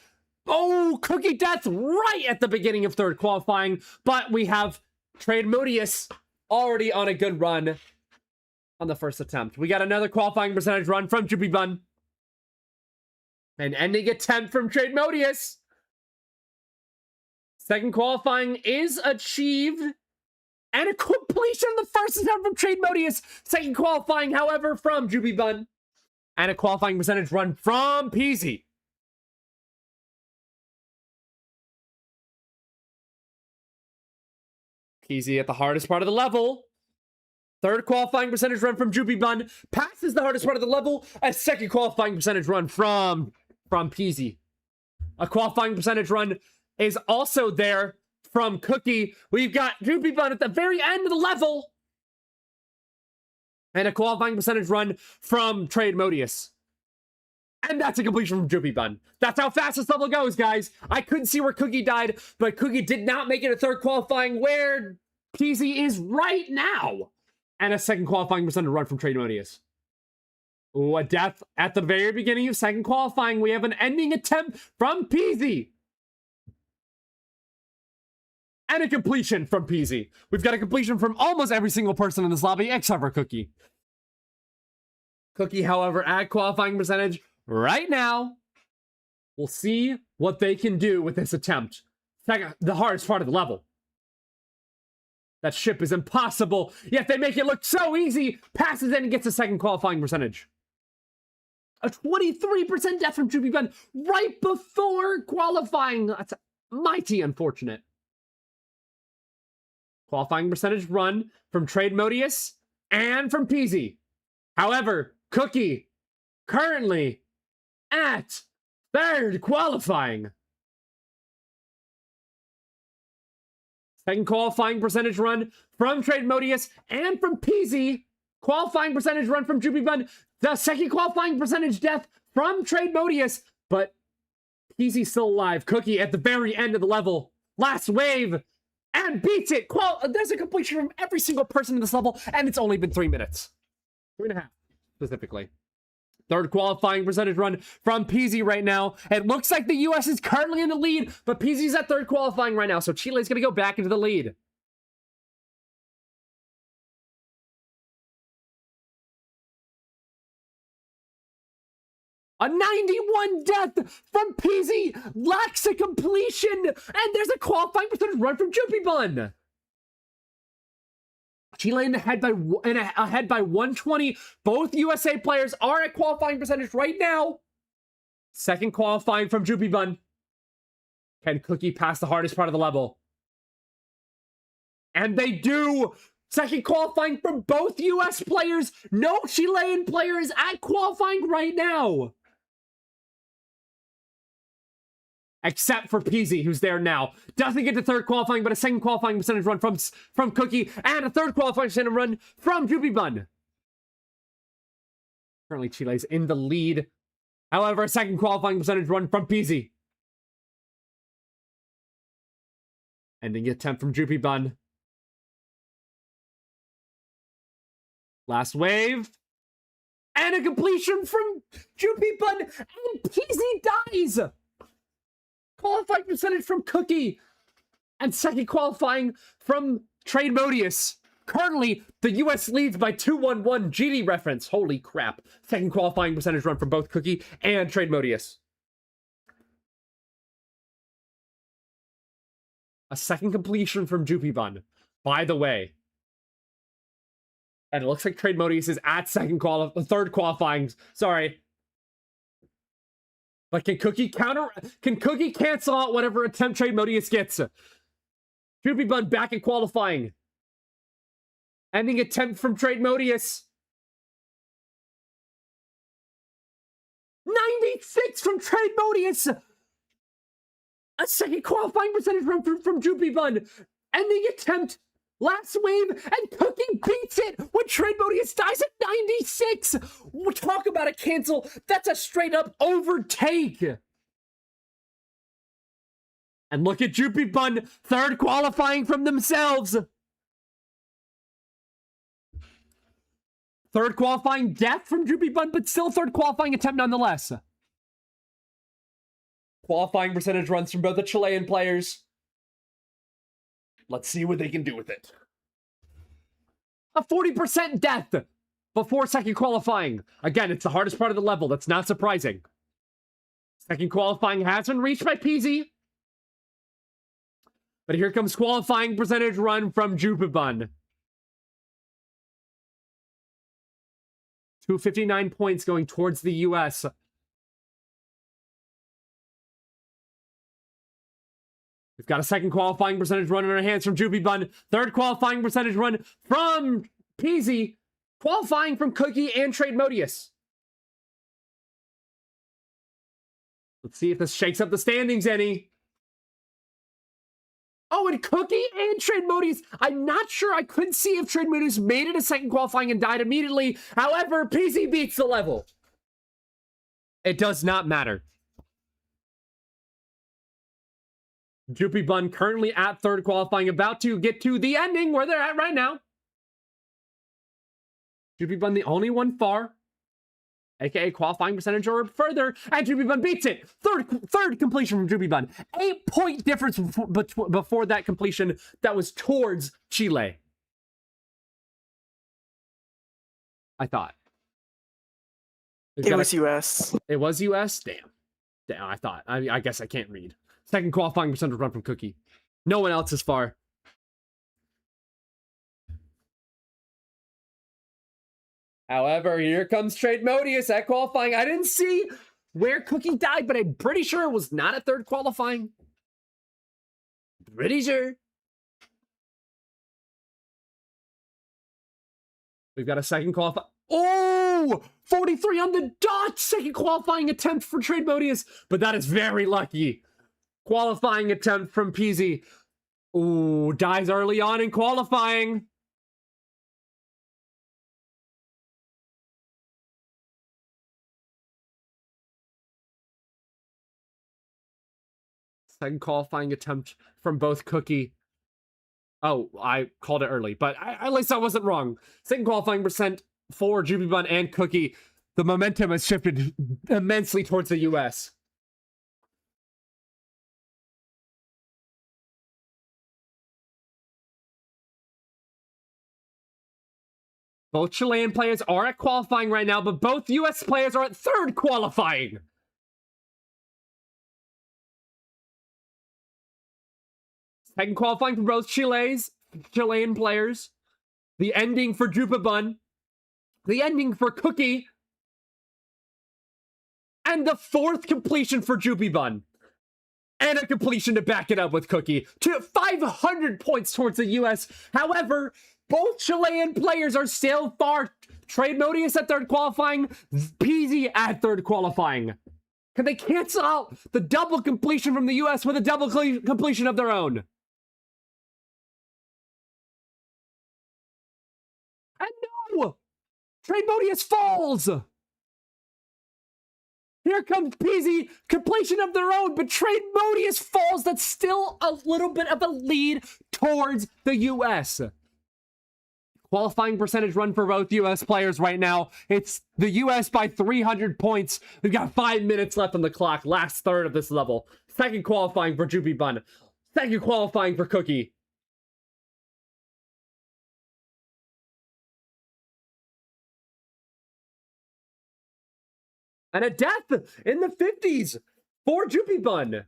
Oh, Cookie death right at the beginning of third qualifying, but we have Trade Modius already on a good run on the first attempt. We got another qualifying percentage run from Joopy Bun. An ending attempt from Trade Modius. Second qualifying is achieved. And a completion of the first attempt from Trade Modius. Second qualifying, however, from Joopy Bun. And a qualifying percentage run from Peasy. Peasy at the hardest part of the level. Third qualifying percentage run from Joopy Bun. Passes the hardest part of the level. A second qualifying percentage run from Peasy. A qualifying percentage run is also there from Cookie. We've got Joopy Bun at the very end of the level. And a qualifying percentage run from Trade Modius. And that's a completion from Joopy Bun. That's how fast this level goes, guys. I couldn't see where Cookie died, but Cookie did not make it a third qualifying where Peasy is right now. And a second qualifying percentage run from Trade Modius. Ooh, a death at the very beginning of second qualifying. We have an ending attempt from Peasy. And a completion from Peasy. We've got a completion from almost every single person in this lobby except for Cookie. Cookie, however, at qualifying percentage right now. We'll see what they can do with this attempt. Second, the hardest part of the level. That ship is impossible, yet they make it look so easy. Passes in and gets a second qualifying percentage. A 23% death from Joopy Bun right before qualifying. That's mighty unfortunate. Qualifying percentage run from Trade Modius and from Peasy. However, Cookie currently at third qualifying. Second qualifying percentage run from Trade Modius and from Peasy. Qualifying percentage run from Joopy Bun. The second qualifying percentage death from Trade Modius. But Peasy's still alive. Cookie at the very end of the level. Last wave and beats it. There's a completion from every single person in this level, and it's only been 3 minutes. 3.5 specifically. Third qualifying percentage run from PZ right now. It looks like the US is currently in the lead, but PZ's at third qualifying right now, so Chile's going to go back into the lead. A 91 death from PZ lacks a completion, and there's a qualifying percentage run from Jupibun. Chile ahead by 120. Both USA players are at qualifying percentage right now. Second qualifying from Jupibun. Can Cookie pass the hardest part of the level? And they do. Second qualifying from both US players. No Chilean player is at qualifying right now. Except for PZ, who's there now. Doesn't get to third qualifying, but a second qualifying percentage run from Cookie, and a third qualifying percentage run from Jupibun. Currently, Chile's in the lead. However, a second qualifying percentage run from PZ. Ending attempt from Jupibun. Last wave. And a completion from Jupibun, and PZ dies! Qualifying percentage from Cookie, and second qualifying from Trade Modius. Currently, the US leads by 2-1-1 GD reference. Holy crap. Second qualifying percentage run from both Cookie and Trade Modius. A second completion from Jupibun, by the way. And it looks like Trade Modius is at third qualifying. Sorry. But can Cookie cancel out whatever attempt Trade Modius gets? Jupibun back in qualifying. Ending attempt from Trade Modius. 96 from Trade Modius. A second qualifying percentage run from Jupibun. Ending attempt. Last wave, and Cookie beats it when Trade Modius dies at 96. We'll talk about a cancel. That's a straight up overtake. And look at Jupibun, third qualifying from themselves. Third qualifying death from Jupibun, but still third qualifying attempt nonetheless. Qualifying percentage runs from both the Chilean players. Let's see what they can do with it. A 40% death before second qualifying. Again, it's the hardest part of the level. That's not surprising. Second qualifying has been reached by PZ. But here comes qualifying percentage run from Jupibun. 259 points going towards the US. We've got a second qualifying percentage run in our hands from Jupibun. Third qualifying percentage run from PZ. Qualifying from Cookie and Trade Modius. Let's see if this shakes up the standings any. Oh, and Cookie and Trade Modius. I'm not sure. I couldn't see if Trade Modius made it a second qualifying and died immediately. However, PZ beats the level. It does not matter. Jupibun currently at third qualifying, about to get to the ending where they're at right now. Jupibun the only one far, aka qualifying percentage or further, and Jupibun beats it. Third completion from Jupibun. 8-point difference before that completion that was towards Chile. I thought. It was US. It was US? Damn, I thought. I guess I can't read. Second qualifying percentage run from Cookie. No one else is far. However, here comes Trade Modius at qualifying. I didn't see where Cookie died, but I'm pretty sure it was not at third qualifying. Pretty sure. We've got a second qualifying. Oh! 43 on the dot! Second qualifying attempt for Trade Modius, but that is very lucky. Qualifying attempt from PZ. Ooh, dies early on in qualifying. Second qualifying attempt from both Cookie. Oh, I called it early, but at least I wasn't wrong. Second qualifying percent for Jupibun and Cookie. The momentum has shifted immensely towards the US. Both Chilean players are at qualifying right now, but both US players are at third qualifying. Second qualifying for both Chilean players. The ending for Jupibun. The ending for Cookie. And the fourth completion for Jupibun. And a completion to back it up with Cookie. To 500 points towards the US. However, both Chilean players are still far. Trade Modius at third qualifying. Peasy at third qualifying. Can they cancel out the double completion from the US with a double completion of their own? And no! Trade Modius falls! Here comes Peasy, completion of their own, but Trade Modius falls. That's still a little bit of a lead towards the US. Qualifying percentage run for both US players right now. It's the US by 300 points. We've got 5 minutes left on the clock. Last third of this level. Second qualifying for Jupibun. Second qualifying for Cookie. And a death in the 50s for Jupibun.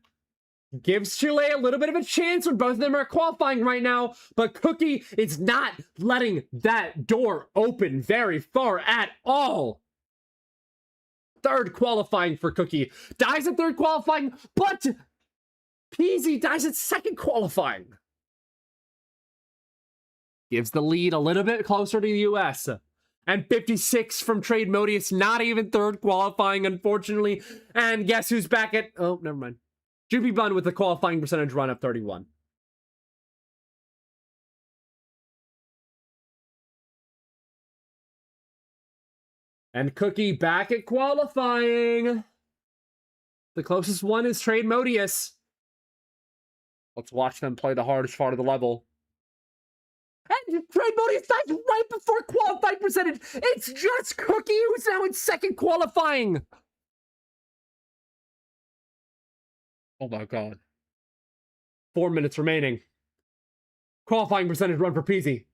Gives Chile a little bit of a chance when both of them are qualifying right now, but Cookie is not letting that door open very far at all. Third qualifying for Cookie. Dies at third qualifying, but Peasy dies at second qualifying. Gives the lead a little bit closer to the US. And 56 from Trade Modius, not even third qualifying, unfortunately. And guess who's back at... Oh, never mind. Jupibun with the qualifying percentage run of 31. And Cookie back at qualifying. The closest one is Trade Modius. Let's watch them play the hardest part of the level. And Trade Modius dies right before qualifying percentage. It's just Cookie who's now in second qualifying. Oh my god. 4 minutes remaining. Qualifying percentage run for Peasy.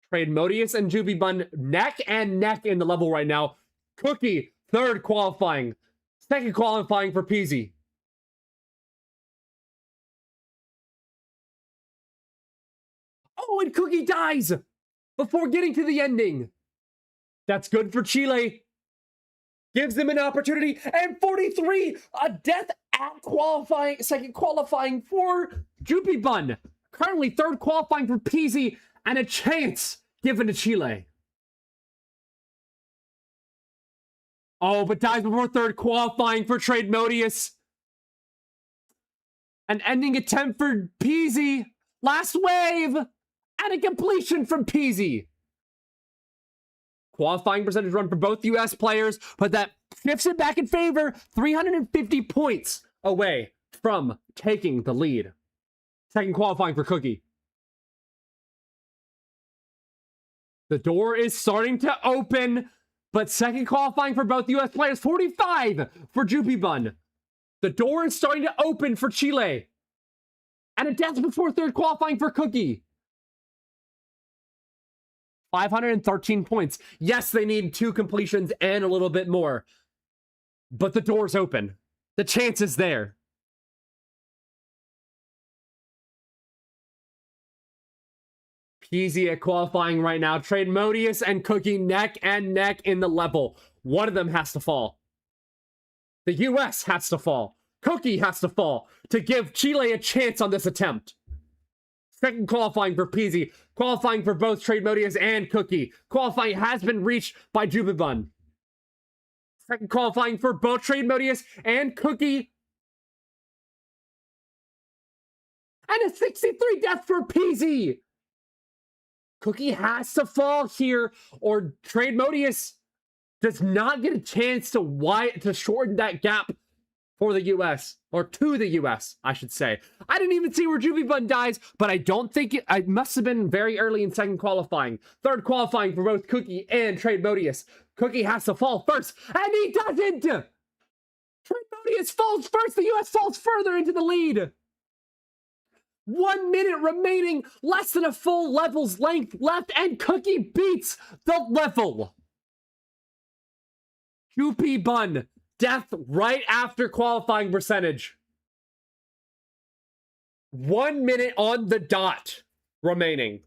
Trade Modius and Jupibun neck and neck in the level right now. Cookie, third qualifying. Second qualifying for Peasy. Oh, and Cookie dies before getting to the ending. That's good for Chile. Gives them an opportunity. And 43, a death at qualifying, second qualifying for Jupibun. Currently third qualifying for Peasy, and a chance given to Chile. Oh, but dies before third qualifying for Trade Modius. An ending attempt for Peasy. Last wave. And a completion from Peasy. Qualifying percentage run for both US players, but that shifts it back in favor. 350 points away from taking the lead. Second qualifying for Cookie. The door is starting to open, but second qualifying for both US players. 45 for Jupibun. The door is starting to open for Chile. And a death before third qualifying for Cookie. 513 points. Yes, they need 2 completions and a little bit more. But the door's open. The chance is there. Peasy at qualifying right now. Trade Modius and Cookie neck and neck in the level. One of them has to fall. The US has to fall. Cookie has to fall to give Chile a chance on this attempt. Second qualifying for Peasy. Qualifying for both Trade Modius and Cookie. Qualifying has been reached by Jupibun. Second qualifying for both Trade Modius and Cookie. And a 63 death for Peasy. Cookie has to fall here, or Trade Modius does not get a chance to shorten that gap for the US, or to the US, I should say. I didn't even see where Jupibun dies, but I don't think it must have been very early in second qualifying. Third qualifying for both Cookie and Trade Modius. Cookie has to fall first, and he doesn't! Trade Modius falls first, the US falls further into the lead. 1 minute remaining, less than a full level's length left, and Cookie beats the level. Jupibun, death right after qualifying percentage. 1 minute on the dot remaining.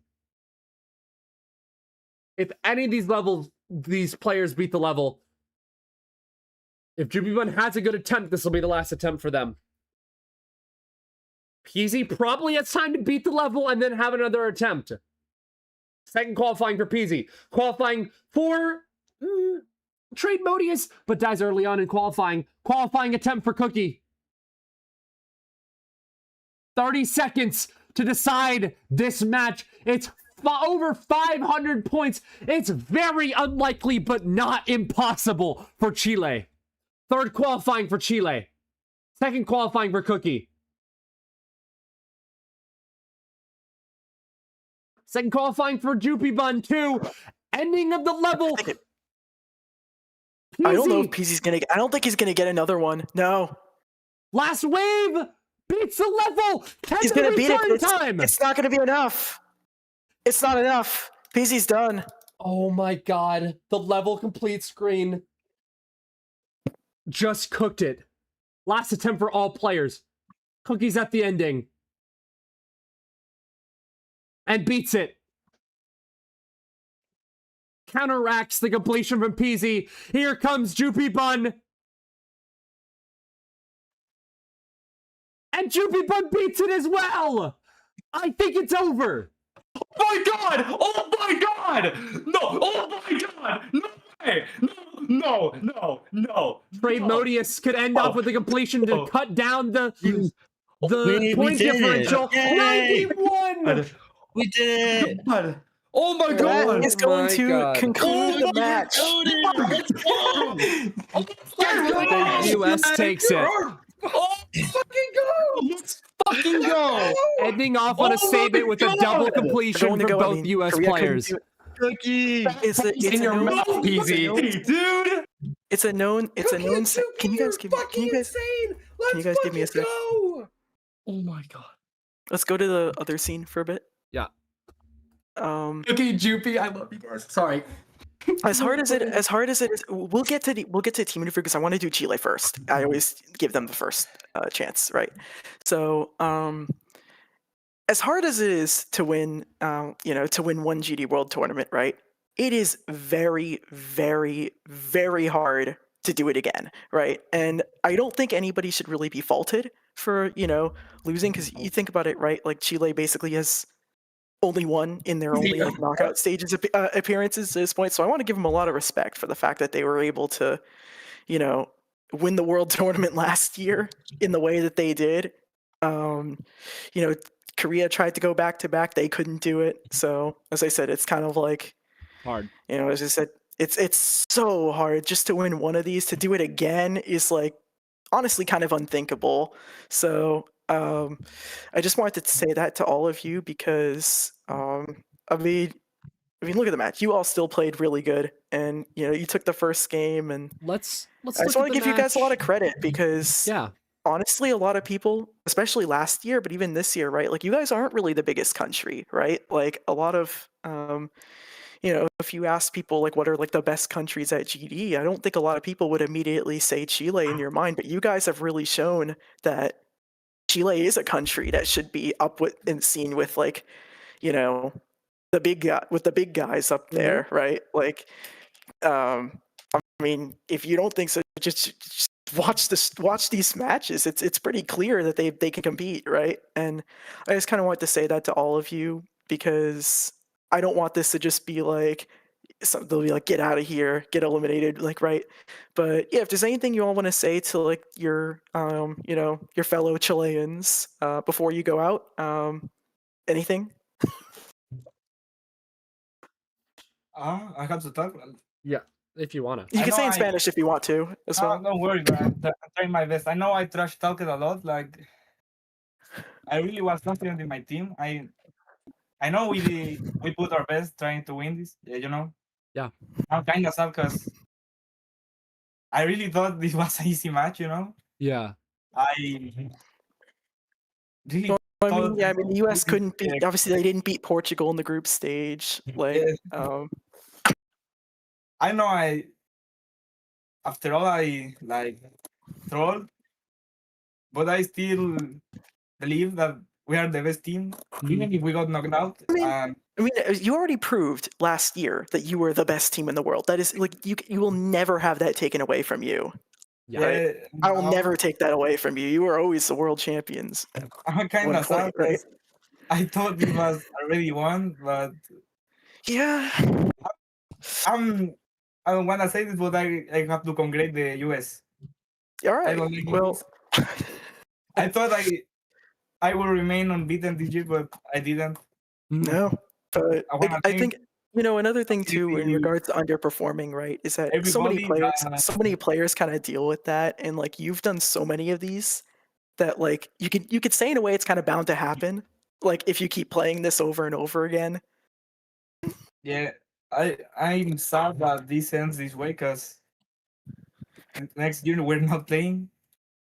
If any of these players beat the level, if Jupibun has a good attempt, this will be the last attempt for them. Peasy probably has time to beat the level and then have another attempt. Second qualifying for Peasy. Qualifying for Trade Modius, but dies early on in qualifying. Qualifying attempt for Cookie. 30 seconds to decide this match. It's over 500 points. It's very unlikely, but not impossible for Chile. Third qualifying for Chile. Second qualifying for Cookie. Second qualifying for Jupibun 2. Ending of the level. I don't know if Peasy's gonna. I don't think he's gonna get another one. No. Last wave beats the level. He's gonna beat it. It's not gonna be enough. It's not enough. Peasy's done. Oh my god! The level complete screen just cooked it. Last attempt for all players. Cookie's at the ending and beats it. Counteracts the completion from Peasy. Here comes Jupibun. And Jupibun beats it as well. I think it's over. Oh my god! Oh my god! No! Oh my god! No way! No! Trade Modius could end up with a completion to cut down the point differential. 91! We did it! God. Oh my god! That is going to conclude the match. The US takes it. Oh, fucking go! Let's fucking go! Ending off on a statement with a double completion for both US Korea players. Cookie! It's in your mouth, easy, dude. It's a known. Can you guys give me a sec? Oh my god. Let's go to the other scene for a bit. Yeah. Cookie, Jupy, I love you guys. Sorry. As hard as it is, we'll get to team interview because I want to do Chile first. I always give them the first chance, right? So, as hard as it is to win, to win one GD World Tournament, right? It is very, very, very hard to do it again, right? And I don't think anybody should really be faulted for losing, because you think about it, right? Like Chile basically has only won in their only knockout stages appearances to this point. So I want to give them a lot of respect for the fact that they were able to, win the world tournament last year in the way that they did. Korea tried to go back to back. They couldn't do it. So as I said, it's kind of like hard. As I said, it's so hard just to win one of these. To do it again is like honestly kind of unthinkable. So I just wanted to say that to all of you because I mean, look at the match. You all still played really good, and you took the first game. And let's. I just want to give you guys a lot of credit because yeah, honestly, a lot of people, especially last year, but even this year, right? Like you guys aren't really the biggest country, right? Like a lot of if you ask people like what are like the best countries at GD, I don't think a lot of people would immediately say Chile in your mind, but you guys have really shown that Chile is a country that should be up with and seen with like, the big guys up there, right? Like, I mean, if you don't think so, just watch these matches. It's pretty clear that they can compete, right? And I just kind of want to say that to all of you because I don't want this to just be like they'll be like get out of here, get eliminated, like right. But yeah, if there's anything you all want to say to like your your fellow Chileans before you go out, anything? I have to talk. Yeah. if you wanna. You I can know say in I- Spanish if you want to as No, well. don't worry, bro. I'm trying my best. I know I trash talked a lot. Like, I really was confident in my team. I know we put our best trying to win this. You know. Yeah. I'm kind of sad because I really thought this was an easy match. You know. Yeah. I really. I thought mean, yeah, I mean, the U.S. this- couldn't beat. Obviously, they didn't beat Portugal in the group stage. Like, I know after all I like troll, but I still believe that we are the best team, even if we got knocked out. I mean, you already proved last year that you were the best team in the world. That is, like, you will never have that taken away from you. Yeah. Right. I will now never take that away from you. You were always the world champions. I'm kind One of sad, point, right? 'cause I thought it was already won, but Yeah. I don't want to say this, but I have to congratulate the US. All I right. don't like Well, it. I thought I will remain unbeaten this year, but I didn't. no. But I wanna I thank think another thing too in you- regards to underperforming, right, is that so many everybody so many players kind of deal with that, and like you've done so many of these that like you could say in a way it's kind of bound to happen. Like if you keep playing this over and over again. Yeah, I'm sad that this ends this way because next year we're not playing.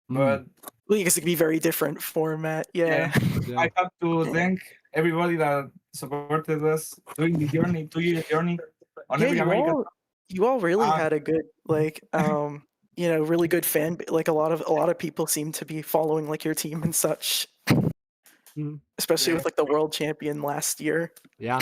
But Well, because it could be very different format. Yeah. Yeah. I have to thank everybody that supported us during the journey, 2 year journey on Yeah, every American. you all really Uh, had a good like really good like a lot of people seem to be following like your team and such. Especially Yeah. with like the world champion last year. Yeah.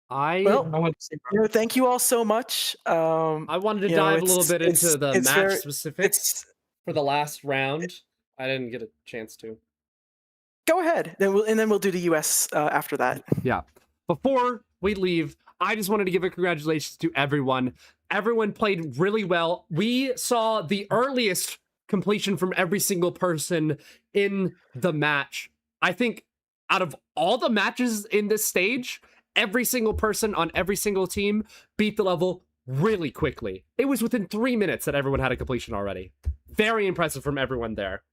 Well, I want to say, bro. thank you all so much. I wanted to you know, dive a little it's- bit into it's- the it's match very- specifics for the last round. I didn't get a chance to. Go ahead, then we'll do the US after that. Yeah. Before we leave, I just wanted to give a congratulations to everyone. Everyone played really well. We saw the earliest completion from every single person in the match. I think out of all the matches in this stage, every single person on every single team beat the level really quickly. It was within 3 minutes that everyone had a completion already. Very impressive from everyone there.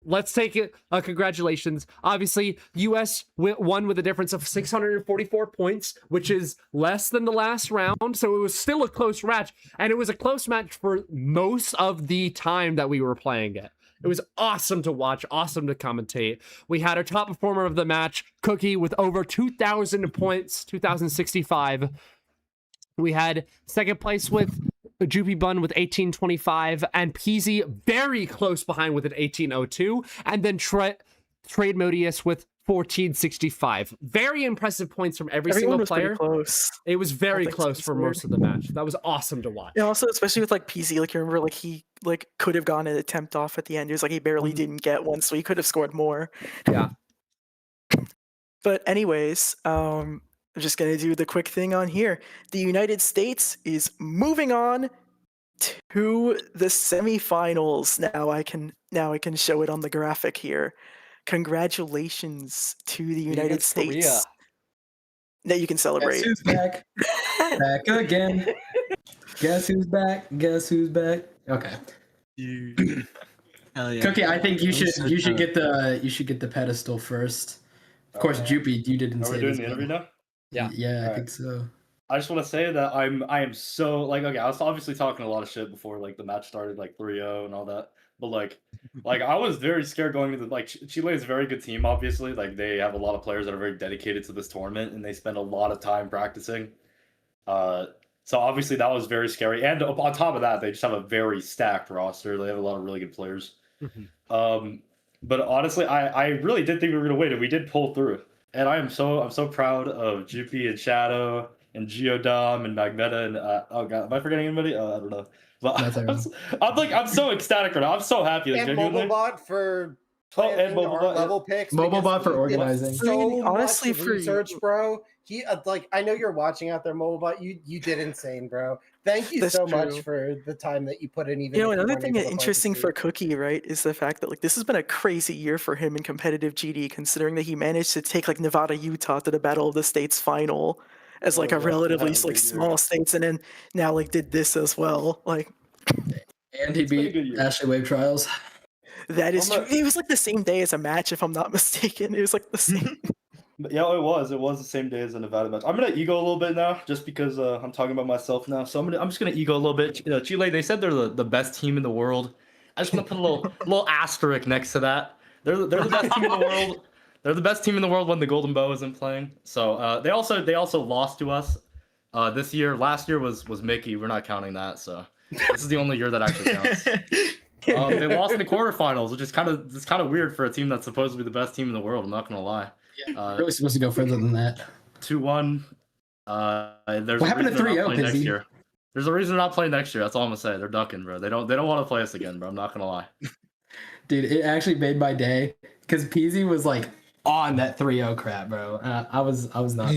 Let's take it. Congratulations. Obviously, US won with a difference of 644 points, which is less than the last round. So it was still a close match. And it was a close match for most of the time that we were playing it. It was awesome to watch, awesome to commentate. We had our top performer of the match, Cookie, with over 2,000 points, 2,065. We had second place with Joopy Bun with 1825, and Peasy very close behind with an 1802, and then Trade Modius with 1465. Very impressive points from every Everyone single was pretty player. close. It was very things close for most of the match. That was awesome to watch. And also, especially with like PZ, like you remember, like he like could have gone an attempt off at the end. It was like he barely didn't get one, so he could have scored more. Yeah. But anyways, I'm just gonna do the quick thing on here. The United States is moving on to the semifinals. Now I can show it on the graphic here. Congratulations to the United against States. Korea. That you can celebrate. Guess who's back? Back again. Guess who's back? Guess who's back? Okay. Hell yeah. Cookie, I think you I'm should so you should proud. get the pedestal first. Of course, Joopy, you didn't Are say we doing this, the but- interview now? Yeah. Yeah, I Alright. think so. I just want to say that I am so like okay, I was obviously talking a lot of shit before like the match started like 3-0 and all that. But like I was very scared going into like Chile is a very good team obviously. Like they have a lot of players that are very dedicated to this tournament and they spend a lot of time practicing. So obviously that was very scary. And on top of that, they just have a very stacked roster. They have a lot of really good players. But honestly, I really did think we were gonna win, and we did pull through. And I'm so proud of GP and Shadow and Geodom and Magmeta and oh god, am I forgetting anybody? I don't know. But That's everyone. I'm so ecstatic right now. I'm so happy. Like, And genuinely. Mobobot for Oh, and planning Mobobot, our yeah. level picks. Mobobot because for he did organizing. So I mean, honestly, much for research, bro. He like I know you're watching out there, Mobobot. You did insane, bro. Thank you That's so much true. for the time that you put in. Even You know, if another weren't thing able to interesting for participate. Cookie, right, is the fact that like this has been a crazy year for him in competitive GD, considering that he managed to take like Nevada, Utah to the Battle of the States final, as like Oh, a yeah, relatively that was a like good year. small states, and then now like did this as well. Like And he It's been a beat good year. Ashley Wave Trials. that is I'm true. It was like the same day as a match, if I'm not mistaken. It was like the same. But yeah, it was. It was the same day as the Nevada match. I'm gonna ego a little bit now, just because I'm talking about myself now. So I'm just gonna ego a little bit. Chile, they said they're the best team in the world. I just want to put a little asterisk next to that. They're the best team in the world. They're the best team in the world when the Golden Bow isn't playing. So they also lost to us this year. Last year was Mickey. We're not counting that. So this is the only year that actually counts. They lost in the quarterfinals, which is kind of weird for a team that's supposed to be the best team in the world. I'm not gonna lie. Really supposed to go further than that. 2-1. There's What a happened to reason they're not 3-0, playing next Pizzy? year. There's a reason they're not playing next year. That's all I'm gonna say. They're ducking, bro. They don't want to play us again, bro. I'm not gonna lie. Dude, it actually made my day because Peasy was like on that 3-0 crap, bro. I was not.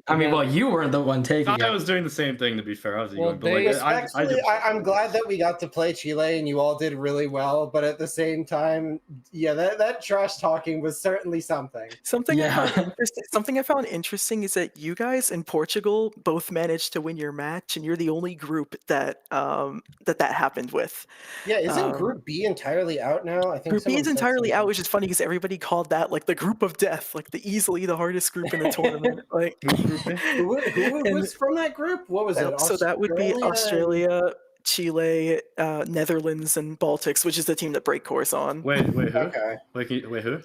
I mean, well, you weren't the one taking I it. was doing the same thing, to be fair. I was Well, egoing, but like, Respectfully, I I'm glad that we got to play Chile and you all did really well, but at the same time, yeah, that trash talking was certainly something. Something Yeah. I found interesting is that you guys in Portugal both managed to win your match, and you're the only group that that happened with. Yeah, isn't Um, Group B entirely out now? I think Group B someone is said entirely out, something. which is funny because everybody called that like the group of death, like easily the hardest group in the tournament. Like, Who and was from that group? What was it? so that would be Australia and- Australia, Chile, Netherlands, and Baltics, which is the team that Breakcore's on. wait, who? Okay. Wait, who?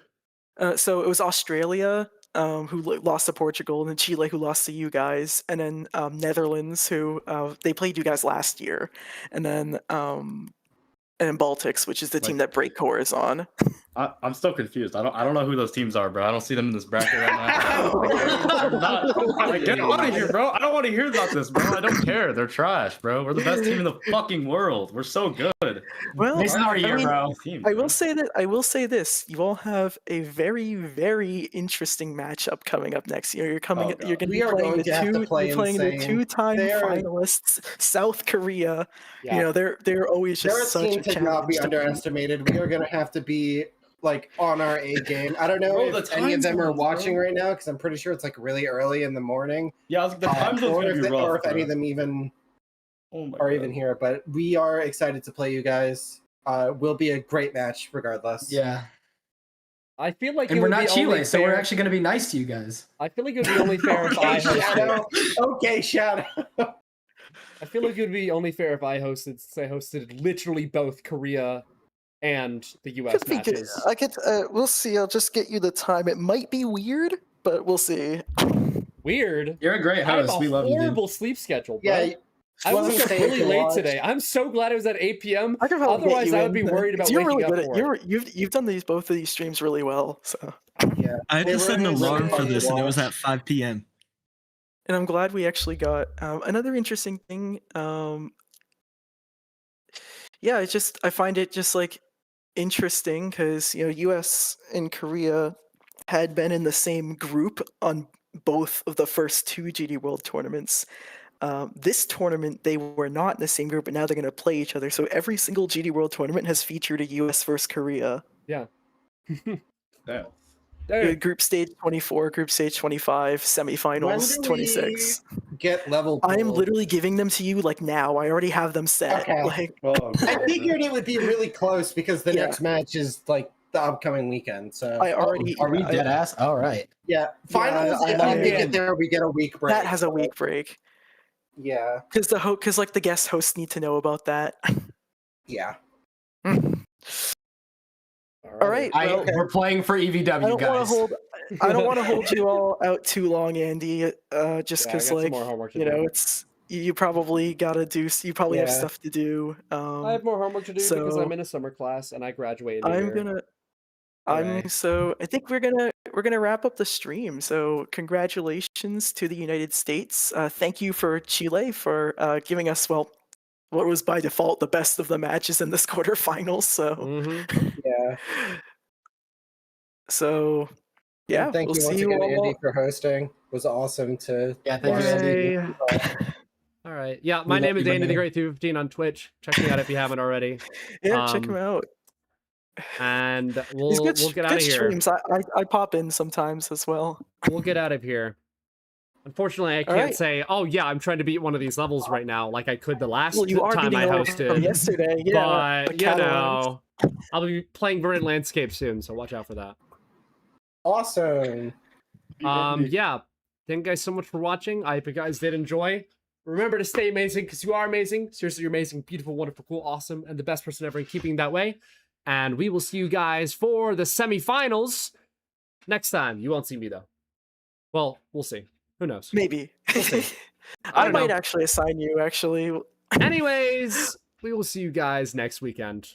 So it was Australia who lost to Portugal, and then Chile who lost to you guys, and then Netherlands who they played you guys last year, and then Baltics, which is the team that Breakcore is on. I'm still confused. I don't know who those teams are, bro. I don't see them in this bracket right now. Like, get out of here, bro. I don't want to hear about this, bro. I don't care. They're trash, bro. We're the best team in the fucking world. We're so good. Well, This is our year, mean, bro. I will say this: you all have a very, very interesting matchup coming up next year. You're going to We be are playing going the to have to play you're playing the insane. two-time They are- finalists, South Korea. Yeah. You know, they're always They're a just such team a to not be challenge to beat. underestimated. We are going to have to be like on our A game. I don't know Bro, if the any of time them are zones, watching bro. right now because I'm pretty sure it's like really early in the morning. Yeah, the time zone's or gonna if, be rough. or if any bro. of them even Oh my are God. even here. But we are excited to play you guys. Will be a great match regardless. Yeah. I feel like And it we're would be not Chile, only so we're fair- actually going to be nice to you guys. I feel like it would be only fair if I Okay, hosted. Shadow. Okay, Shadow. I feel like it would be only fair if I hosted, since I hosted literally both Korea and the U.S. Could be good. matches. I could. We'll see. I'll just get you the time. It might be weird, but we'll see. Weird. You're a great I have host. a We love you, dude. horrible sleep schedule, bro. Yeah, I woke wasn't up safe really to late watch. today. I'm so glad it was at 8 p.m. I could probably get Otherwise, you I would in be then, worried about 'cause you're waking really up good for at, you've done both of these streams really well. So, yeah. I had They to were set an really alarm for fun to this, and it was watch. at 5 p.m. and I'm glad we actually got another interesting thing. Yeah, it's just I find it just like interesting because U.S. and Korea had been in the same group on both of the first two GD World tournaments. This tournament, they were not in the same group, but now they're going to play each other. So every single GD World tournament has featured a US versus Korea. Yeah. Damn. Group stage 24, group stage 25, semifinals When do 26. we get level? I am pool? literally giving them to you like now. I already have them set. Okay. Like, Oh, I figured it would be really close because the Yeah. next match is like the upcoming weekend. So I already. Are we dead ass? All right. yeah, finals. I if know. we make it there, we get a week break. That has a week break Yeah, because the guest hosts need to know about that. yeah. All right. Well, We're playing for EVW, I don't want to guys. hold. I don't want to hold you all out too long, Andy. Just Yeah, I because, got some like, more homework to you know, do. it's you probably gotta do. You probably have Yeah. stuff to do. I have more homework to do because so I'm in a summer class and I graduated. I'm here. gonna. Hooray. I think we're gonna wrap up the stream. So congratulations to the United States. Thank you for Chile for giving us what was by default the best of the matches in this quarterfinals. So Mhm. Yeah. so yeah, And thank we'll you once see you again, all. Andy, for hosting. It was awesome to. Yeah, thank you, watch. Andy. Yay. All right. Yeah, my love name is you, Andy the man. Great 215 on Twitch. Check me out if you haven't already. Yeah, check him out. And He's we'll good, get out good of here. streams. I pop in sometimes as well. We'll get out of here. Unfortunately, I can't right. say, oh yeah, I'm trying to beat one of these levels right now, like I could the last Well, you are time beating I the one hosted. yesterday. Yeah, But, the you Catalans. know, I'll be playing Verdant Landscape soon, so watch out for that. Awesome. Yeah. Thank you guys so much for watching. I hope you guys did enjoy. Remember to stay amazing, because you are amazing. Seriously, you're amazing, beautiful, wonderful, cool, awesome, and the best person ever, in keeping that way. And we will see you guys for the semifinals next time. You won't see me, though. Well, we'll see. Who knows? Maybe. We'll see. I don't might know. actually assign you, actually. Anyways, we will see you guys next weekend.